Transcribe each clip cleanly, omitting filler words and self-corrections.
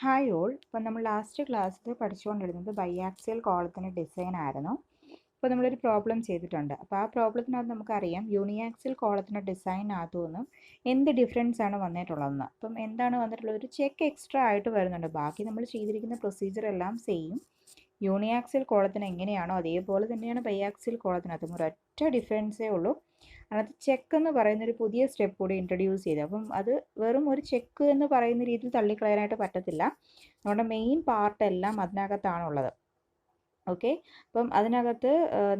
Hi all. ഇപ്പോൾ നമ്മൾ last ക്ലാസ്സിൽ പഠിച്ചുകൊണ്ടിരുന്നത് ബൈആക്സിയൽ കോളത്തിൻ്റെ ഡിസൈൻ ആയിരുന്നു. ഇപ്പോൾ നമ്മളൊരു പ്രോബ്ലം ചെയ്തിട്ടുണ്ട്. അപ്പോൾ ആ പ്രോബ്ലത്തിനകത്ത് നമുക്കറിയാം യൂണിയാക്സിയൽ കോളത്തിൻ്റെ ഡിസൈനകത്തു നിന്നും എന്ത് ഡിഫറൻസ് ആണ് വന്നിട്ടുള്ളതെന്ന്. അപ്പം എന്താണ് വന്നിട്ടുള്ളത്? ഒരു ചെക്ക് എക്സ്ട്രാ ആയിട്ട് വരുന്നുണ്ട്. ബാക്കി നമ്മൾ ചെയ്തിരിക്കുന്ന പ്രൊസീജിയർ എല്ലാം സെയിം. യൂണിയാക്സിയൽ കോളത്തിന് എങ്ങനെയാണോ അതേപോലെ തന്നെയാണ് ബൈആക്സിയൽ കോളത്തിനകത്തും. ഒരൊറ്റ ഡിഫറൻസേ ഉള്ളൂ. അതിനകത്ത് ചെക്ക് എന്ന് പറയുന്നൊരു പുതിയ സ്റ്റെപ്പ് കൂടി ഇൻട്രൊഡ്യൂസ് ചെയ്തു. അപ്പം അത് വെറും ഒരു ചെക്ക് എന്ന് പറയുന്ന രീതിയിൽ തള്ളിക്കളയാനായിട്ട് പറ്റത്തില്ല. നമ്മുടെ മെയിൻ പാർട്ടെല്ലാം അതിനകത്താണുള്ളത്. ഓക്കെ, അപ്പം അതിനകത്ത്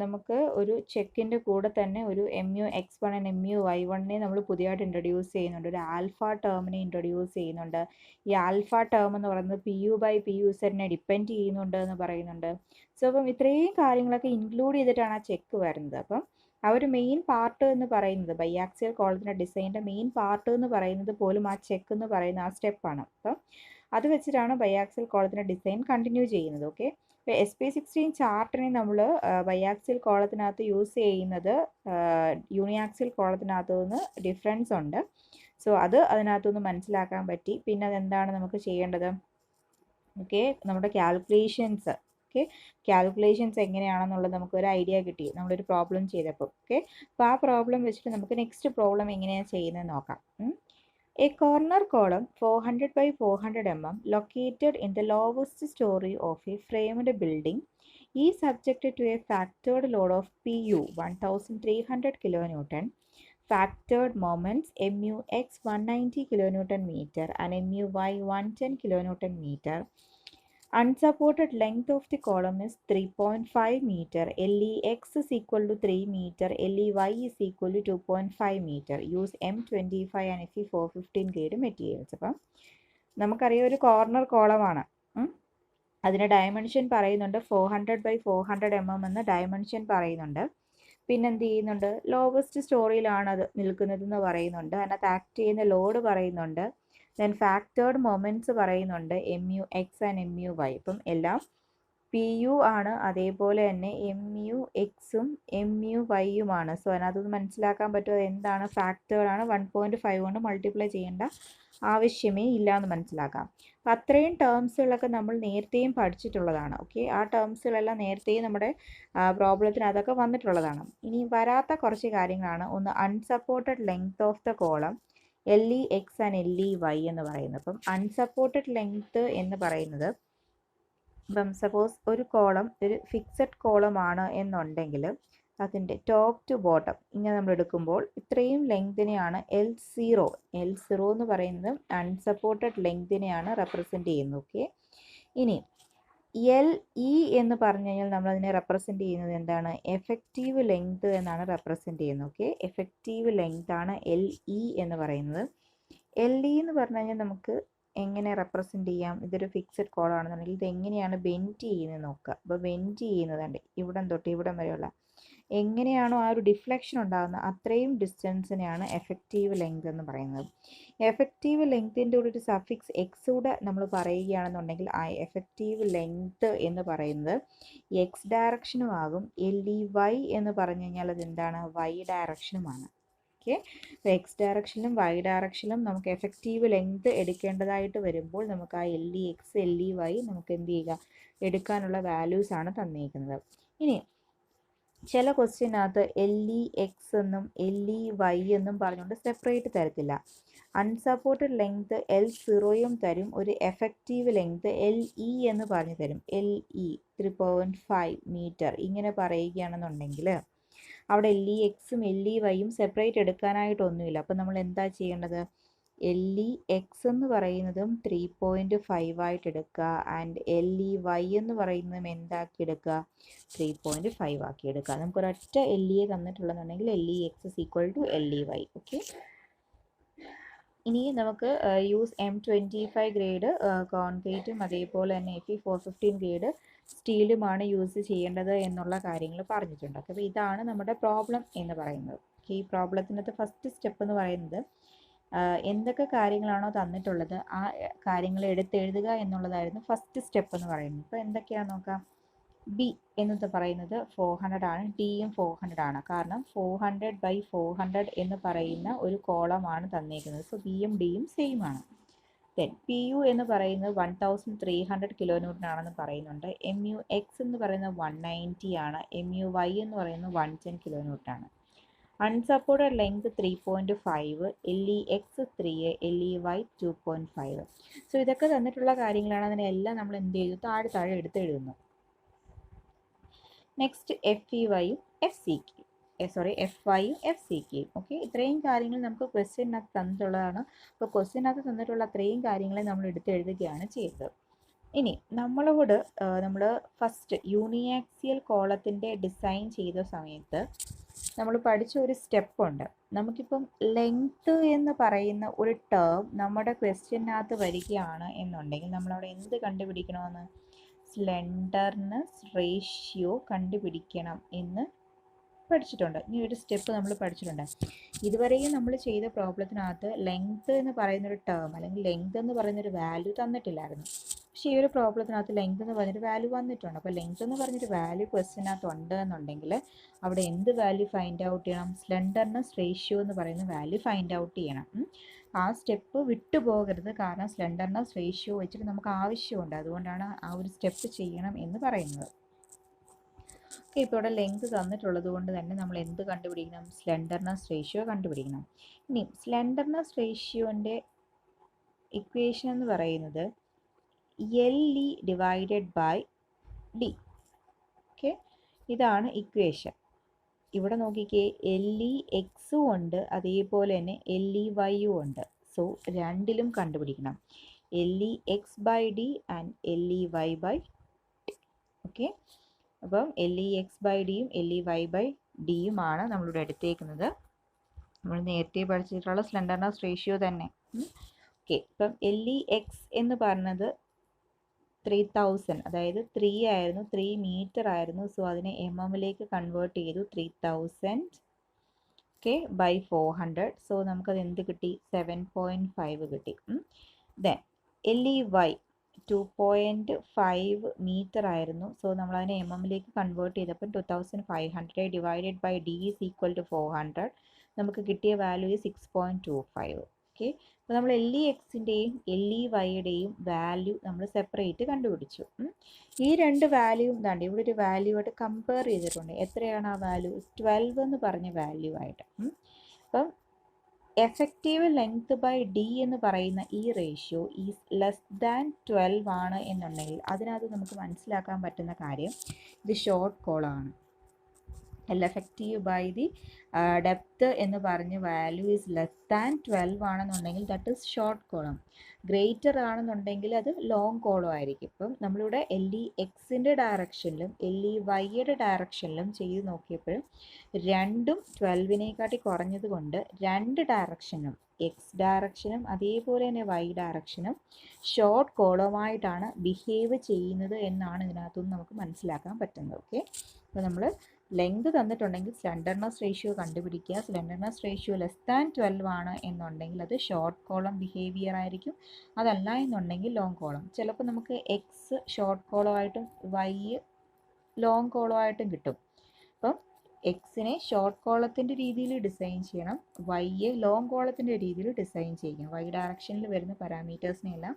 നമുക്ക് ഒരു ചെക്കിൻ്റെ കൂടെ തന്നെ ഒരു MU(x1) ആൻഡ് MU(y1)നെ നമ്മൾ പുതിയതായിട്ട് ഇൻട്രൊഡ്യൂസ് ചെയ്യുന്നുണ്ട്. ഒരു ആൽഫ ടേമിനെ ഇൻട്രൊഡ്യൂസ് ചെയ്യുന്നുണ്ട്. ഈ ആൽഫ ടേം എന്ന് പറയുന്നത് PU/PUZ ഡിപ്പെൻഡ് ചെയ്യുന്നുണ്ട് എന്ന് പറയുന്നുണ്ട്. സോ അപ്പം ഇത്രയും കാര്യങ്ങളൊക്കെ ഇൻക്ലൂഡ് ചെയ്തിട്ടാണ് ആ ചെക്ക് വരുന്നത്. അപ്പം ആ ഒരു മെയിൻ പാർട്ട് എന്ന് പറയുന്നത് ബൈആക്സിയൽ കോളത്തിൻ്റെ ഡിസൈനിൻ്റെ മെയിൻ പാർട്ട് എന്ന് പറയുന്നത് പോലും ആ ചെക്ക് എന്ന് പറയുന്ന ആ സ്റ്റെപ്പാണ്. അപ്പം അത് വെച്ചിട്ടാണ് ബൈആക്സിയൽ കോളത്തിൻ്റെ ഡിസൈൻ കണ്ടിന്യൂ ചെയ്യുന്നത്. ഓക്കെ, ഇപ്പോൾ SP16 ചാർട്ടിനെ നമ്മൾ ബൈആക്സിയൽ കോളത്തിനകത്ത് യൂസ് ചെയ്യുന്നത് യൂണിയാക്സിയൽ കോളത്തിനകത്തു നിന്ന് ഡിഫറൻസ് ഉണ്ട്. സോ അത് അതിനകത്തുനിന്ന് മനസ്സിലാക്കാൻ പറ്റി. പിന്നെ അതെന്താണ് നമുക്ക് ചെയ്യേണ്ടത്? ഓക്കെ, നമ്മുടെ കാൽക്കുലേഷൻസ് എങ്ങനെയാണെന്നുള്ളത് നമുക്കൊരു ഐഡിയ കിട്ടി നമ്മളൊരു പ്രോബ്ലം ചെയ്തപ്പോൾ. ഓക്കെ, അപ്പോൾ ആ പ്രോബ്ലം വെച്ചിട്ട് നമുക്ക് നെക്സ്റ്റ് പ്രോബ്ലം എങ്ങനെയാണ് ചെയ്യുന്നത് നോക്കാം. A corner column 400 by 400 mm located in the lowest story of a framed building is subjected to a factored load of PU 1300 kN, factored moments MUX 190 kN and MUY 110 kN. Unsupported length of the column is 3.5 meter. LEX is equal to 3 meter. LEY is equal to 2.5 meter. Use M25 and Fe415 grade materials. അപ്പം നമുക്കറിയാം ഒരു corner കോളമാണ്. അതിൻ്റെ dimension പറയുന്നുണ്ട് 400 by 400 mm എന്ന dimension പറയുന്നുണ്ട്. പിന്നെ എന്ത് ചെയ്യുന്നുണ്ട്? ലോവസ്റ്റ് സ്റ്റോറിയിലാണ് അത് നിൽക്കുന്നതെന്ന് പറയുന്നുണ്ട്. അതിനകത്ത് ആക്ട് ചെയ്യുന്ന ലോഡ് പറയുന്നുണ്ട്. ദെൻ ഫാക്ടേർഡ് മൊമെൻറ്റ്സ് പറയുന്നുണ്ട് MUX ആൻഡ് MUY. ഇപ്പം എല്ലാം PU ആണ്, അതേപോലെ തന്നെ MUX-ഉം MUY-യുമാണ്. സോ അതിനകത്തുനിന്ന് മനസ്സിലാക്കാൻ പറ്റും എന്താണ് ഫാക്ടേർഡ് ആണ്. 1.5 കൊണ്ട് മൾട്ടിപ്ലൈ ചെയ്യേണ്ട ആവശ്യമേ ഇല്ല എന്ന് മനസ്സിലാക്കാം. അപ്പം അത്രയും ടേംസുകളൊക്കെ നമ്മൾ നേരത്തെയും പഠിച്ചിട്ടുള്ളതാണ്. ഓക്കെ, ആ ടേംസുകളെല്ലാം നേരത്തെയും നമ്മുടെ പ്രോബ്ലത്തിനകത്തൊക്കെ വന്നിട്ടുള്ളതാണ്. ഇനി വരാത്ത കുറച്ച് കാര്യങ്ങളാണ്. ഒന്ന്, unsupported length of the column LEX and LEY എന്ന് പറയുന്നത്. അപ്പം അൺസപ്പോർട്ടഡ് ലെങ്ത് എന്ന് പറയുന്നത്, ഇപ്പം സപ്പോസ് ഒരു കോളം ഒരു ഫിക്സഡ് കോളമാണ് എന്നുണ്ടെങ്കിൽ അതിൻ്റെ ടോപ്പ് ടു ബോട്ടം ഇങ്ങനെ നമ്മൾ എടുക്കുമ്പോൾ ഇത്രയും ലെങ്തിനെയാണ് L0 എന്ന് പറയുന്നത് അൺസപ്പോർട്ടഡ് ലെങ്തിനെയാണ് റെപ്രസെൻ്റ് ചെയ്യുന്നത്. ഓക്കെ, ഇനി LE എന്ന് പറഞ്ഞു കഴിഞ്ഞാൽ നമ്മളതിനെ റെപ്രസെൻ്റ് ചെയ്യുന്നത് എന്താണ്? എഫക്റ്റീവ് ലെങ്ത് എന്നാണ് റെപ്രസെൻ്റ് ചെയ്യുന്നത്. ഓക്കെ, എഫക്റ്റീവ് ലെങ്ത് ആണ് LE എന്ന് പറയുന്നത്. LE എന്ന് പറഞ്ഞു കഴിഞ്ഞാൽ നമുക്ക് എങ്ങനെ റെപ്രസെൻ്റ് ചെയ്യാം? ഇതൊരു ഫിക്സഡ് കോളാണെന്നുണ്ടെങ്കിൽ ഇത് എങ്ങനെയാണ് ബെൻഡ് ചെയ്യുന്നത് നോക്കുക. അപ്പോൾ ബെൻഡ് ചെയ്യുന്നതുണ്ട് ഇവിടം തൊട്ട് ഇവിടം വരെയുള്ള എങ്ങനെയാണോ ആ ഒരു ഡിഫ്ലക്ഷൻ ഉണ്ടാകുന്നത് അത്രയും ഡിസ്റ്റൻസിനെയാണ് എഫക്റ്റീവ് ലെങ്ത് എന്ന് പറയുന്നത്. എഫക്റ്റീവ് ലെങ്ത്തിൻ്റെ കൂടെ ഒരു സഫിക്സ് എക്സ് കൂടെ നമ്മൾ പറയുകയാണെന്നുണ്ടെങ്കിൽ ആ എഫക്റ്റീവ് ലെങ്ത് എന്ന് പറയുന്നത് എക്സ് ഡയറക്ഷനും ആകും. LEY എന്ന് പറഞ്ഞു കഴിഞ്ഞാൽ അതെന്താണ്? Y ഡയറക്ഷനുമാണ്. ഓക്കെ, അപ്പോൾ എക്സ് ഡയറക്ഷനിലും വൈ ഡയറക്ഷനിലും നമുക്ക് എഫക്റ്റീവ് ലെങ്ത് എടുക്കേണ്ടതായിട്ട് വരുമ്പോൾ നമുക്ക് ആ LEX LEY നമുക്ക് എന്ത് ചെയ്യുക? എടുക്കാനുള്ള വാല്യൂസ് ആണ് തന്നിരിക്കുന്നത്. ഇനി ചില ക്വസ്റ്റ്യനകത്ത് LEX എന്നും LEY എന്നും പറഞ്ഞുകൊണ്ട് സെപ്പറേറ്റ് തരത്തില്ല. അൺസപ്പോർട്ടഡ് ലെങ്ത് L0 തരും, ഒരു എഫക്റ്റീവ് ലെങ്ത് LE എന്ന് പറഞ്ഞു തരും. LE 3.5 മീറ്റർ ഇങ്ങനെ പറയുകയാണെന്നുണ്ടെങ്കിൽ അവിടെ LEX-ഉം LEY-യും സെപ്പറേറ്റ് എടുക്കാനായിട്ടൊന്നുമില്ല. അപ്പം നമ്മൾ എന്താ ചെയ്യേണ്ടത്? LEX എന്ന് പറയുന്നതും 3.5 ആയിട്ട് എടുക്കുക, ആൻഡ് LEY എന്ന് പറയുന്നതും എന്താക്കി എടുക്കുക? 3.5 ആക്കി എടുക്കുക. നമുക്കൊരൊറ്റ LE തന്നിട്ടുള്ളതെന്നുണ്ടെങ്കിൽ LEX is equal to LEY. Okay, ഇനി നമുക്ക് യൂസ് M25 ഗ്രേഡ് കോൺക്രീറ്റും അതേപോലെ തന്നെ Fe415 ഗ്രേഡ് സ്റ്റീലുമാണ് യൂസ് ചെയ്യേണ്ടത് എന്നുള്ള കാര്യങ്ങൾ പറഞ്ഞിട്ടുണ്ട്. അപ്പോൾ ഇതാണ് നമ്മുടെ പ്രോബ്ലം എന്ന് പറയുന്നത്. ഈ പ്രോബ്ലത്തിനകത്ത് ഫസ്റ്റ് സ്റ്റെപ്പ് എന്ന് പറയുന്നത് എന്തൊക്കെ കാര്യങ്ങളാണോ തന്നിട്ടുള്ളത് ആ കാര്യങ്ങൾ എടുത്തെഴുതുക എന്നുള്ളതായിരുന്നു ഫസ്റ്റ് സ്റ്റെപ്പ് എന്ന് പറയുന്നത്. ഇപ്പോൾ എന്തൊക്കെയാണെന്ന് നോക്കാം. ബി എന്നത് പറയുന്നത് 400 ആണ്, ഡിയും 400 ആണ്. കാരണം 400 by 400 എന്ന് പറയുന്ന ഒരു കോളമാണ് തന്നേക്കുന്നത്. സോ ബിയും ഡിയും സെയിം ആണ്. ദെൻ പി യു എന്ന് പറയുന്നത് 1300 കിലോ ന്യൂട്ടൺ ആണെന്ന് പറയുന്നുണ്ട്. എം യു എക്സ് എന്ന് പറയുന്നത് 190 ആണ്. എം യു വൈ എന്ന് പറയുന്നത് 110 കിലോ ന്യൂട്ടൺ ആണ്. Unsupported length 3.5, L E X 3, L E Y 2.5. So ഇതൊക്കെ തന്നിട്ടുള്ള കാര്യങ്ങളാണ്. അതിനെല്ലാം നമ്മൾ എന്ത് ചെയ്തു, താഴെ താഴെ എടുത്ത് എഴുതുന്നു. നെക്സ്റ്റ് എഫ് ഇ വൈയും എഫ് സി ക്യു എഫ് വൈയും എഫ് സി ക്യു. ഓക്കെ, ഇത്രയും കാര്യങ്ങൾ നമുക്ക് ക്വസ്റ്റ്യനകത്ത് തന്നിട്ടുള്ളതാണ്. അപ്പോൾ ക്വസ്റ്റ്യനകത്ത് തന്നിട്ടുള്ള അത്രയും കാര്യങ്ങളെ നമ്മൾ എടുത്ത് എഴുതുകയാണ് ചെയ്തത്. ഇനി നമ്മൾ ഫസ്റ്റ് യൂണിയാക്സിയൽ കോളത്തിൻ്റെ ഡിസൈൻ ചെയ്ത സമയത്ത് നമ്മൾ പഠിച്ച ഒരു സ്റ്റെപ്പുണ്ട്. നമുക്കിപ്പം ലെങ്ത് എന്ന് പറയുന്ന ഒരു ടേം നമ്മുടെ ക്വസ്റ്റ്യനകത്ത് വരികയാണ് എന്നുണ്ടെങ്കിൽ നമ്മളവിടെ എന്ത് കണ്ടുപിടിക്കണമെന്ന്, സ്ലെൻഡർനെസ് റേഷ്യോ കണ്ടുപിടിക്കണം എന്ന് പഠിച്ചിട്ടുണ്ട്. ഈ ഒരു സ്റ്റെപ്പ് നമ്മൾ പഠിച്ചിട്ടുണ്ട്. ഇതുവരെയും നമ്മൾ ചെയ്ത പ്രോബ്ലത്തിനകത്ത് ലെങ്ത് എന്ന് പറയുന്നൊരു ടേം അല്ലെങ്കിൽ ലെങ്ത് എന്ന് പറയുന്നൊരു വാല്യൂ തന്നിട്ടില്ലായിരുന്നു. പക്ഷേ ഈ ഒരു പ്രോബ്ലത്തിനകത്ത് ലെങ്ത് എന്ന് പറഞ്ഞൊരു വാല്യൂ വന്നിട്ടുണ്ട്. അപ്പോൾ ലെങ്ത് എന്ന് പറഞ്ഞൊരു വാല്യൂ ക്വസ്റ്റ്യനകത്ത് ഉണ്ട് എന്നുണ്ടെങ്കിൽ അവിടെ എന്ത് വാല്യൂ ഫൈൻഡ് ഔട്ട് ചെയ്യണം, സ്ലെൻഡർനെസ് റേഷ്യോ എന്ന് പറയുന്ന വാല്യൂ ഫൈൻഡ് ഔട്ട് ചെയ്യണം. ആ സ്റ്റെപ്പ് വിട്ടുപോകരുത്. കാരണം സ്ലെൻഡർനെസ് റേഷ്യോ വെച്ചിട്ട് നമുക്ക് ആവശ്യമുണ്ട്. അതുകൊണ്ടാണ് ആ ഒരു സ്റ്റെപ്പ് ചെയ്യണം എന്ന് പറയുന്നത്. ഓക്കെ, ഇപ്പോൾ ഇവിടെ ലെങ്ത് തന്നിട്ടുള്ളത് കൊണ്ട് തന്നെ നമ്മൾ എന്ത് കണ്ടുപിടിക്കണം, സ്ലെൻഡർനെസ് റേഷ്യോ കണ്ടുപിടിക്കണം. ഇനി സ്ലെൻഡർനെസ് റേഷ്യോൻ്റെ ഇക്വേഷൻ എന്ന് പറയുന്നത് L E divided by D. Okay, ഇതാണ് ഇക്വേഷൻ. ഇവിടെ നോക്കിക്കേ, എൽ ഇ എക്സും ഉണ്ട്, അതേപോലെ തന്നെ എൽ ഇ വൈയും ഉണ്ട്. സോ രണ്ടിലും കണ്ടുപിടിക്കണം, L E X by D and L E Y by D. Okay, അപ്പം എൽ ഇ എക്സ് ബൈ ഡിയും എൽ ഇ വൈ ബൈ ഡിയുമാണ് നമ്മളിവിടെ എടുത്തേക്കുന്നത്. നമ്മൾ നേരത്തെ പഠിച്ചിട്ടുള്ള സ്ലെൻഡർനെസ് റേഷ്യോ തന്നെ. ഓക്കെ, ഇപ്പം എൽ ഇ എക്സ് എന്ന് പറഞ്ഞത് 3000, അതായത് 3 ആയിരുന്നു, 3 മീറ്റർ ആയിരുന്നു. സോ അതിനെ എം എമ്മിലേക്ക് കൺവേർട്ട് ചെയ്തു, 3000 ഓക്കെ ബൈ 400. സോ നമുക്കത് എന്ത് കിട്ടി, 7.5 കിട്ടി. Then L E Y 2.5 metre ആയിരുന്നു. സോ നമ്മളതിനെ എം എമ്മിലേക്ക് കൺവേർട്ട് ചെയ്തപ്പോൾ 2500 divided by D is equal to 400. നമുക്ക് കിട്ടിയ വാല്യൂ 6.25. ഓക്കെ, അപ്പോൾ നമ്മൾ എൽ ഇ എക്സിൻ്റെയും എൽ ഇ വൈയുടെയും വാല്യൂ നമ്മൾ സെപ്പറേറ്റ് കണ്ടുപിടിച്ചു. ഈ രണ്ട് വാല്യൂവും ഇതാണ്ട് ഇവിടെ ഒരു വാല്യൂ ആയിട്ട് കമ്പയർ ചെയ്തിട്ടുണ്ട്. എത്രയാണ് ആ വാല്യൂ, 12 എന്ന് പറഞ്ഞ വാല്യൂ ആയിട്ട്. അപ്പം എഫക്റ്റീവ് ലെങ്ത് ബൈ ഡി എന്ന് പറയുന്ന ഈ റേഷ്യോ ഈസ് ലെസ് ദാൻ 12 ആണ് എന്നുണ്ടെങ്കിൽ അതിനകത്ത് നമുക്ക് മനസ്സിലാക്കാൻ പറ്റുന്ന കാര്യം ഇത് ഷോർട്ട് കോളാണ്. എഫക്റ്റീവ് ബൈ ദി ഡെപ്ത് എന്ന് പറഞ്ഞ വാല്യൂ ഈസ് ലെസ് ദാൻ 12 ആണെന്നുണ്ടെങ്കിൽ that is short column. Greater ആണെന്നുണ്ടെങ്കിൽ അത് ലോങ് കോളം ആയിരിക്കും. ഇപ്പം നമ്മളിവിടെ എൽ ഇ എക്സിൻ്റെ ഡയറക്ഷനിലും എൽ ഇ വൈയുടെ ഡയറക്ഷനിലും ചെയ്ത് നോക്കിയപ്പോഴും രണ്ടും 12-നേക്കാട്ടി കുറഞ്ഞത് കൊണ്ട് രണ്ട് ഡയറക്ഷനും എക്സ് ഡയറക്ഷനും അതേപോലെ തന്നെ വൈ ഡയറക്ഷനും ഷോർട്ട് കോളമായിട്ടാണ് ബിഹേവ് ചെയ്യുന്നത് എന്നാണ് ഇതിനകത്തുനിന്ന് നമുക്ക് മനസ്സിലാക്കാൻ പറ്റുന്നത്. ഓക്കെ, അപ്പോൾ നമ്മൾ ലെങ്ത് തന്നിട്ടുണ്ടെങ്കിൽ സ്ലെൻഡർനെസ് റേഷ്യോ കണ്ടുപിടിക്കുക. സ്ലെൻഡർനെസ് റേഷ്യോ ലെസ് ദാൻ 12 ആണ് എന്നുണ്ടെങ്കിൽ അത് ഷോർട്ട് കോളം ബിഹേവിയർ ആയിരിക്കും. അതല്ല എന്നുണ്ടെങ്കിൽ ലോങ് കോളം. ചിലപ്പോൾ നമുക്ക് എക്സ് ഷോർട്ട് കോളമായിട്ടും വൈ ലോങ് കോളമായിട്ടും കിട്ടും. അപ്പം എക്സിനെ ഷോർട്ട് കോളത്തിൻ്റെ രീതിയിൽ ഡിസൈൻ ചെയ്യണം, വൈയെ ലോങ് കോളത്തിൻ്റെ രീതിയിൽ ഡിസൈൻ ചെയ്യണം. വൈ ഡയറക്ഷനിൽ വരുന്ന പാരാമീറ്റേഴ്സിനെല്ലാം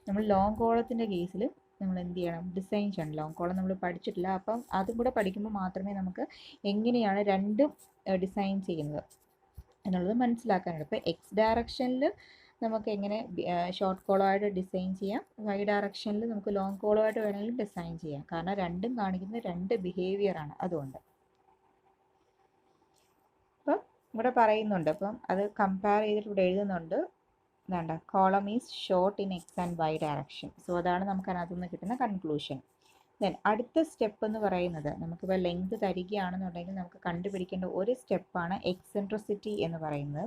നമ്മൾ ലോങ് കോളത്തിൻ്റെ കേസിൽ നമ്മൾ എന്ത് ചെയ്യണം, ഡിസൈൻ ചെയ്യണം. ലോങ് കോളം നമ്മൾ പഠിച്ചിട്ടില്ല. അപ്പം അതും കൂടെ പഠിക്കുമ്പോൾ മാത്രമേ നമുക്ക് എങ്ങനെയാണ് രണ്ടും ഡിസൈൻ ചെയ്യുന്നത് എന്നുള്ളത് മനസ്സിലാക്കാനുള്ളൂ. ഇപ്പോൾ എക്സ് ഡയറക്ഷനിൽ നമുക്ക് എങ്ങനെ ഷോർട്ട് കോളമായിട്ട് ഡിസൈൻ ചെയ്യാം, വൈ ഡയറക്ഷനിൽ നമുക്ക് ലോങ് കോളമായിട്ട് വേണമെങ്കിലും ഡിസൈൻ ചെയ്യാം. കാരണം രണ്ടും കാണിക്കുന്ന രണ്ട് ബിഹേവിയറാണ്. അതുകൊണ്ട് അപ്പം ഇവിടെ പറയുന്നുണ്ട്, അപ്പം അത് കമ്പയർ ചെയ്തിട്ട് ഇവിടെ എഴുതുന്നുണ്ട്. വേണ്ട, column is short in X and Y direction. So അതാണ് നമുക്ക് അതിനകത്തു നിന്ന് കിട്ടുന്ന കൺക്ലൂഷൻ. ദെൻ അടുത്ത സ്റ്റെപ്പ് എന്ന് പറയുന്നത്, നമുക്കിപ്പോൾ ലെങ്ത് തരികയാണെന്നുണ്ടെങ്കിൽ നമുക്ക് കണ്ടുപിടിക്കേണ്ട ഒരു സ്റ്റെപ്പാണ് എക്സെൻട്രിസിറ്റി എന്ന് പറയുന്നത്.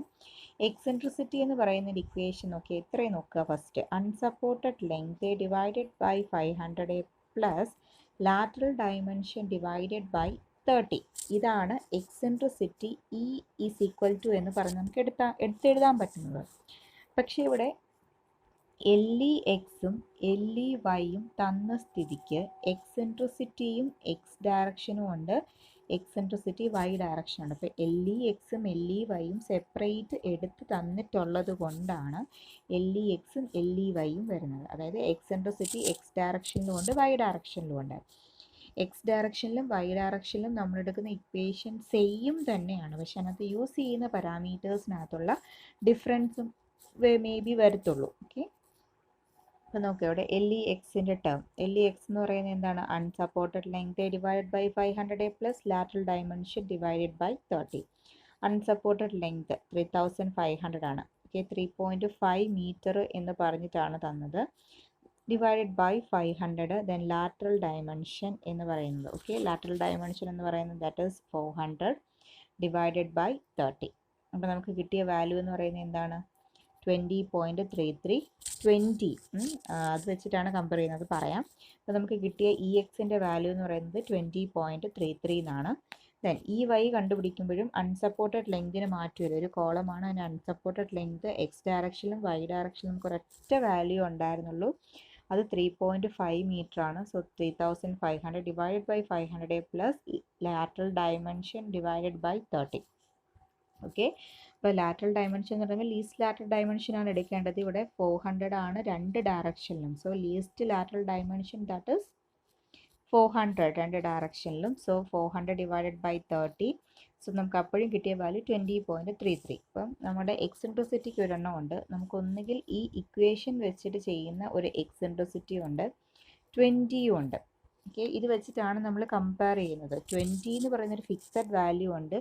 എക്സെൻട്രിസിറ്റി എന്ന് പറയുന്ന ഇക്വേഷൻ നോക്കി എത്രയും നോക്കുക. First unsupported length divided by 500 plus lateral dimension divided by 30. ഇതാണ് eccentricity E is equal to എന്ന് പറഞ്ഞ് നമുക്ക് എടുത്തെഴുതാൻ പറ്റുന്നത്. പക്ഷേ ഇവിടെ എൽ ഇ എക്സും എൽ ഇ വൈയും തന്ന സ്ഥിതിക്ക് എക്സെൻട്രിസിറ്റിയും എക്സ് ഡയറക്ഷനും ഉണ്ട്, എക്സെൻട്രിസിറ്റി വൈ ഡയറക്ഷനാണ്. അപ്പോൾ എൽ ഇ എക്സും എൽ ഇ വൈയും സെപ്പറേറ്റ് എടുത്ത് തന്നിട്ടുള്ളത് കൊണ്ടാണ് എൽ ഇ എക്സും എൽ ഇ വൈയും വരുന്നത്. അതായത് എക്സെൻട്രിസിറ്റി എക്സ് ഡയറക്ഷനിലും ഉണ്ട് വൈ ഡയറക്ഷനിലും ഉണ്ട്. എക്സ് ഡയറക്ഷനിലും വൈ ഡയറക്ഷനിലും നമ്മളെടുക്കുന്ന ഇക്വേഷൻ സെയിം തന്നെയാണ്, പക്ഷെ അതിനകത്ത് യൂസ് ചെയ്യുന്ന പാരാമീറ്റേഴ്സിനകത്തുള്ള ഡിഫറൻസും മേ ബി വരത്തുള്ളൂ. ഓക്കെ, അപ്പോൾ നോക്കുക ഇവിടെ എൽ ഇ എക്സിൻ്റെ ടേം. എൽ ഇ എക്സ് എന്ന് പറയുന്നത് എന്താണ്? Unsupported length divided by 500 plus lateral dimension divided by 30. Unsupported length 3500 ആണ്. ഓക്കെ, 3.5 മീറ്റർ എന്ന് പറഞ്ഞിട്ടാണ് തന്നത്. Divided by 500. Then lateral dimension എന്ന് പറയുന്നത്, ഓക്കെ, ലാറ്ററൽ ഡയമെൻഷൻ എന്ന് പറയുന്നത് ദാറ്റ് ഈസ് 400 ഡിവൈഡഡ് ബൈ 30. അപ്പോൾ നമുക്ക് കിട്ടിയ വാല്യൂ എന്ന് പറയുന്നത് എന്താണ്? 20.33. 20 അത് വെച്ചിട്ടാണ് കമ്പയർ ചെയ്യുന്നത്, പറയാം. അപ്പോൾ നമുക്ക് കിട്ടിയ ഇ എക്സിൻ്റെ വാല്യൂ എന്ന് പറയുന്നത് 20.33 എന്നാണ്. ദെൻ ഈ വൈ കണ്ടുപിടിക്കുമ്പോഴും അൺസപ്പോർട്ടഡ് ലെങ്തിന് മാറ്റി വരും. ഒരു കോളമാണ്, അതിന് അൺസപ്പോർട്ടഡ് ലെങ്ത് എക്സ് ഡയറക്ഷനിലും വൈ ഡയറക്ഷനിലും നമുക്ക് ഒരൊറ്റ വാല്യൂ ഉണ്ടായിരുന്നുള്ളൂ, അത് 3.5 മീറ്റർ ആണ്. So 3500 divided by 500 plus lateral dimension divided by 30. Okay, അപ്പോൾ ലാറ്ററൽ ഡയമെൻഷൻ എന്ന് പറയുമ്പോൾ ലീസ്റ്റ് ലാറ്ററൽ ഡയമെൻഷൻ ആണ് എടുക്കേണ്ടത്. ഇവിടെ 400 ആണ് രണ്ട് ഡയറക്ഷനിലും. So least lateral dimension that is 400 രണ്ട് ഡയറക്ഷനിലും. So 400 divided by 30. സോ നമുക്ക് അപ്പോഴും കിട്ടിയ വാല്യൂ 20.33. അപ്പം നമ്മുടെ എക്സെൻട്രിസിറ്റിക്ക് ഒരെണ്ണം ഉണ്ട്. നമുക്ക് ഒന്നുകിൽ ഈ ഇക്വേഷൻ വെച്ചിട്ട് ചെയ്യുന്ന ഒരു എക്സെൻട്രിസിറ്റി ഉണ്ട്, 20 ഉണ്ട്. ഓക്കെ, ഇത് വെച്ചിട്ടാണ് നമ്മൾ കമ്പയർ ചെയ്യുന്നത്. 20 എന്ന് പറയുന്നൊരു ഫിക്സഡ് വാല്യൂ ഉണ്ട്.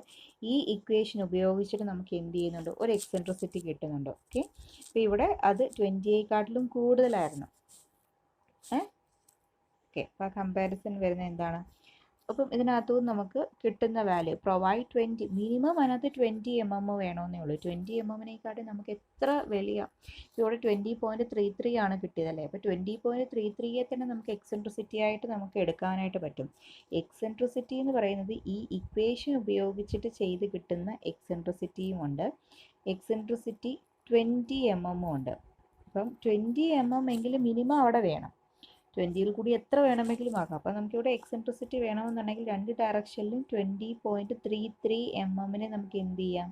ഈ ഇക്വേഷൻ ഉപയോഗിച്ചിട്ട് നമുക്ക് എന്ത് ചെയ്യുന്നുണ്ട്? ഒരു എക്സെൻട്രിസിറ്റി കിട്ടുന്നുണ്ട്. ഓക്കെ, അപ്പോൾ ഇവിടെ അത് 20യെക്കാട്ടിലും കൂടുതലായിരുന്നു. ഓക്കെ, അപ്പോൾ ആ കമ്പാരിസൺ വരുന്നത് എന്താണ്? അപ്പം ഇതിനകത്തും നമുക്ക് കിട്ടുന്ന വാല്യൂ പ്രൊവൈഡ് 20, മിനിമം അതിനകത്ത് 20 mm വേണമെന്നേ ഉള്ളൂ. 20 mmനെക്കാട്ടി നമുക്ക് എത്ര വലിയ, ഇവിടെ 20.33 ആണ് കിട്ടിയതല്ലേ. അപ്പോൾ 20.33യെ തന്നെ നമുക്ക് എക്സെൻട്രിസിറ്റി ആയിട്ട് നമുക്ക് എടുക്കാനായിട്ട് പറ്റും. എക്സെൻട്രിസിറ്റി എന്ന് പറയുന്നത് ഈ ഇക്വേഷൻ ഉപയോഗിച്ചിട്ട് ചെയ്ത് കിട്ടുന്ന എക്സെൻട്രിസിറ്റിയും ഉണ്ട്. എക്സെൻട്രിസിറ്റി 20 mm ഉണ്ട്. അപ്പം 20 mm എങ്കിലും മിനിമം അവിടെ വേണം. 20യിൽ കൂടി എത്ര വേണമെങ്കിലും ആക്കാം. അപ്പോൾ നമുക്കിവിടെ എക്സെൻട്രിസിറ്റി വേണമെന്നുണ്ടെങ്കിൽ രണ്ട് ഡയറക്ഷനിലും 20.33 mmനെ നമുക്ക് എന്ത് ചെയ്യാം?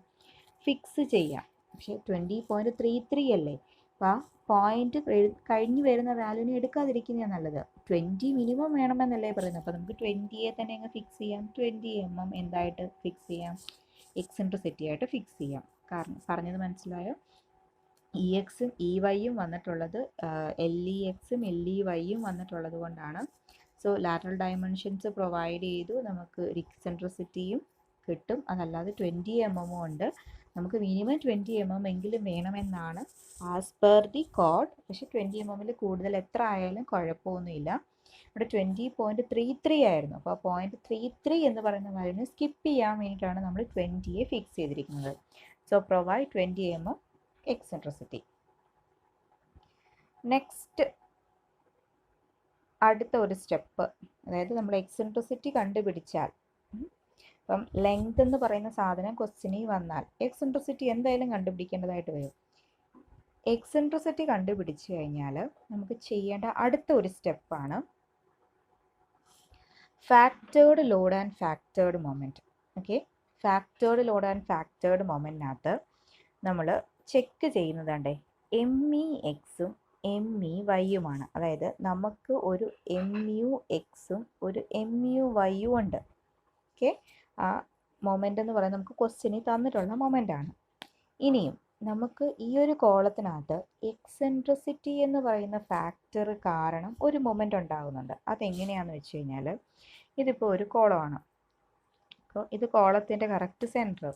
ഫിക്സ് ചെയ്യാം. പക്ഷേ 20.33 അല്ലേ, അപ്പോൾ ആ പോയിന്റ് കഴിഞ്ഞ് വരുന്ന വാല്യൂവിനെ എടുക്കാതിരിക്കുന്നതാണ് നല്ലത്. 20 മിനിമം വേണമെന്നല്ലേ പറയുന്നത്. അപ്പോൾ നമുക്ക് 20യെ തന്നെ അങ്ങ് ഫിക്സ് ചെയ്യാം. 20 mm എന്തായിട്ട് ഫിക്സ് ചെയ്യാം? എക്സെൻട്രിസിറ്റി ആയിട്ട് ഫിക്സ് ചെയ്യാം. കാരണം പറഞ്ഞത് മനസ്സിലായോ? ഇ എക്സും ഇ വൈയും വന്നിട്ടുള്ളത്, എൽ ഇ എക്സും എൽ ഇ വൈയും വന്നിട്ടുള്ളത് കൊണ്ടാണ്. സോ ലാറ്ററൽ ഡയമെൻഷൻസ് പ്രൊവൈഡ് ചെയ്തു, നമുക്ക് എക്സെൻട്രിസിറ്റിയും കിട്ടും. അതല്ലാതെ 20 mm ഉണ്ട്. നമുക്ക് മിനിമം 20 mm എങ്കിലും വേണമെന്നാണ് ആസ് പെർ ദി കോഡ്. പക്ഷേ 20 mmൽ കൂടുതൽ എത്ര ആയാലും കുഴപ്പമൊന്നുമില്ല. ഇവിടെ 20.33 ആയിരുന്നു. അപ്പോൾ 0.33 എന്ന് പറയുന്ന വാല്യൂവിനെ സ്കിപ്പ് ചെയ്യാൻ വേണ്ടിയിട്ടാണ് നമ്മൾ 20യെ ഫിക്സ് ചെയ്തിരിക്കുന്നത്. So provide 20 mm eccentricity. Next അടുത്ത ഒരു സ്റ്റെപ്പ്, അതായത് നമ്മൾ എക്സെൻട്രിസിറ്റി കണ്ടുപിടിച്ചാൽ, ഇപ്പം ലെങ്ത് എന്ന് പറയുന്ന സാധനം ക്വസ്റ്റ്യനിൽ വന്നാൽ എക്സെൻട്രിസിറ്റി എന്തായാലും കണ്ടുപിടിക്കേണ്ടതായിട്ട് വരും. എക്സെൻട്രിസിറ്റി കണ്ടുപിടിച്ച് കഴിഞ്ഞാൽ നമുക്ക് ചെയ്യേണ്ട അടുത്ത ഒരു സ്റ്റെപ്പാണ് factored load and factored moment. Okay, factored load and factored മൊമെൻറ്റിനകത്ത് നമ്മൾ ചെക്ക് ചെയ്യുന്നതാണ്ടേ എം ഇ എക്സും എം ഇ വൈയുമാണ്. അതായത് നമുക്ക് ഒരു എം യു എക്സും ഒരു എം യു വൈയും ഉണ്ട്. ഓക്കെ, ആ മൊമെൻ്റ് എന്ന് പറയുന്നത് നമുക്ക് ക്വസ്റ്റ്യനിൽ തന്നിട്ടുള്ള മൊമെൻ്റാണ്. ഇനിയും നമുക്ക് ഈ ഒരു കോളത്തിനകത്ത് എക്സെൻട്രിസിറ്റി എന്ന് പറയുന്ന ഫാക്ടർ കാരണം ഒരു മൊമെൻ്റ് ഉണ്ടാകുന്നുണ്ട്. അതെങ്ങനെയാണെന്ന് വെച്ച് കഴിഞ്ഞാൽ, ഇതിപ്പോൾ ഒരു കോളമാണ്. അപ്പോൾ ഇത് കോളത്തിൻ്റെ കറക്റ്റ് സെൻറ്റർ.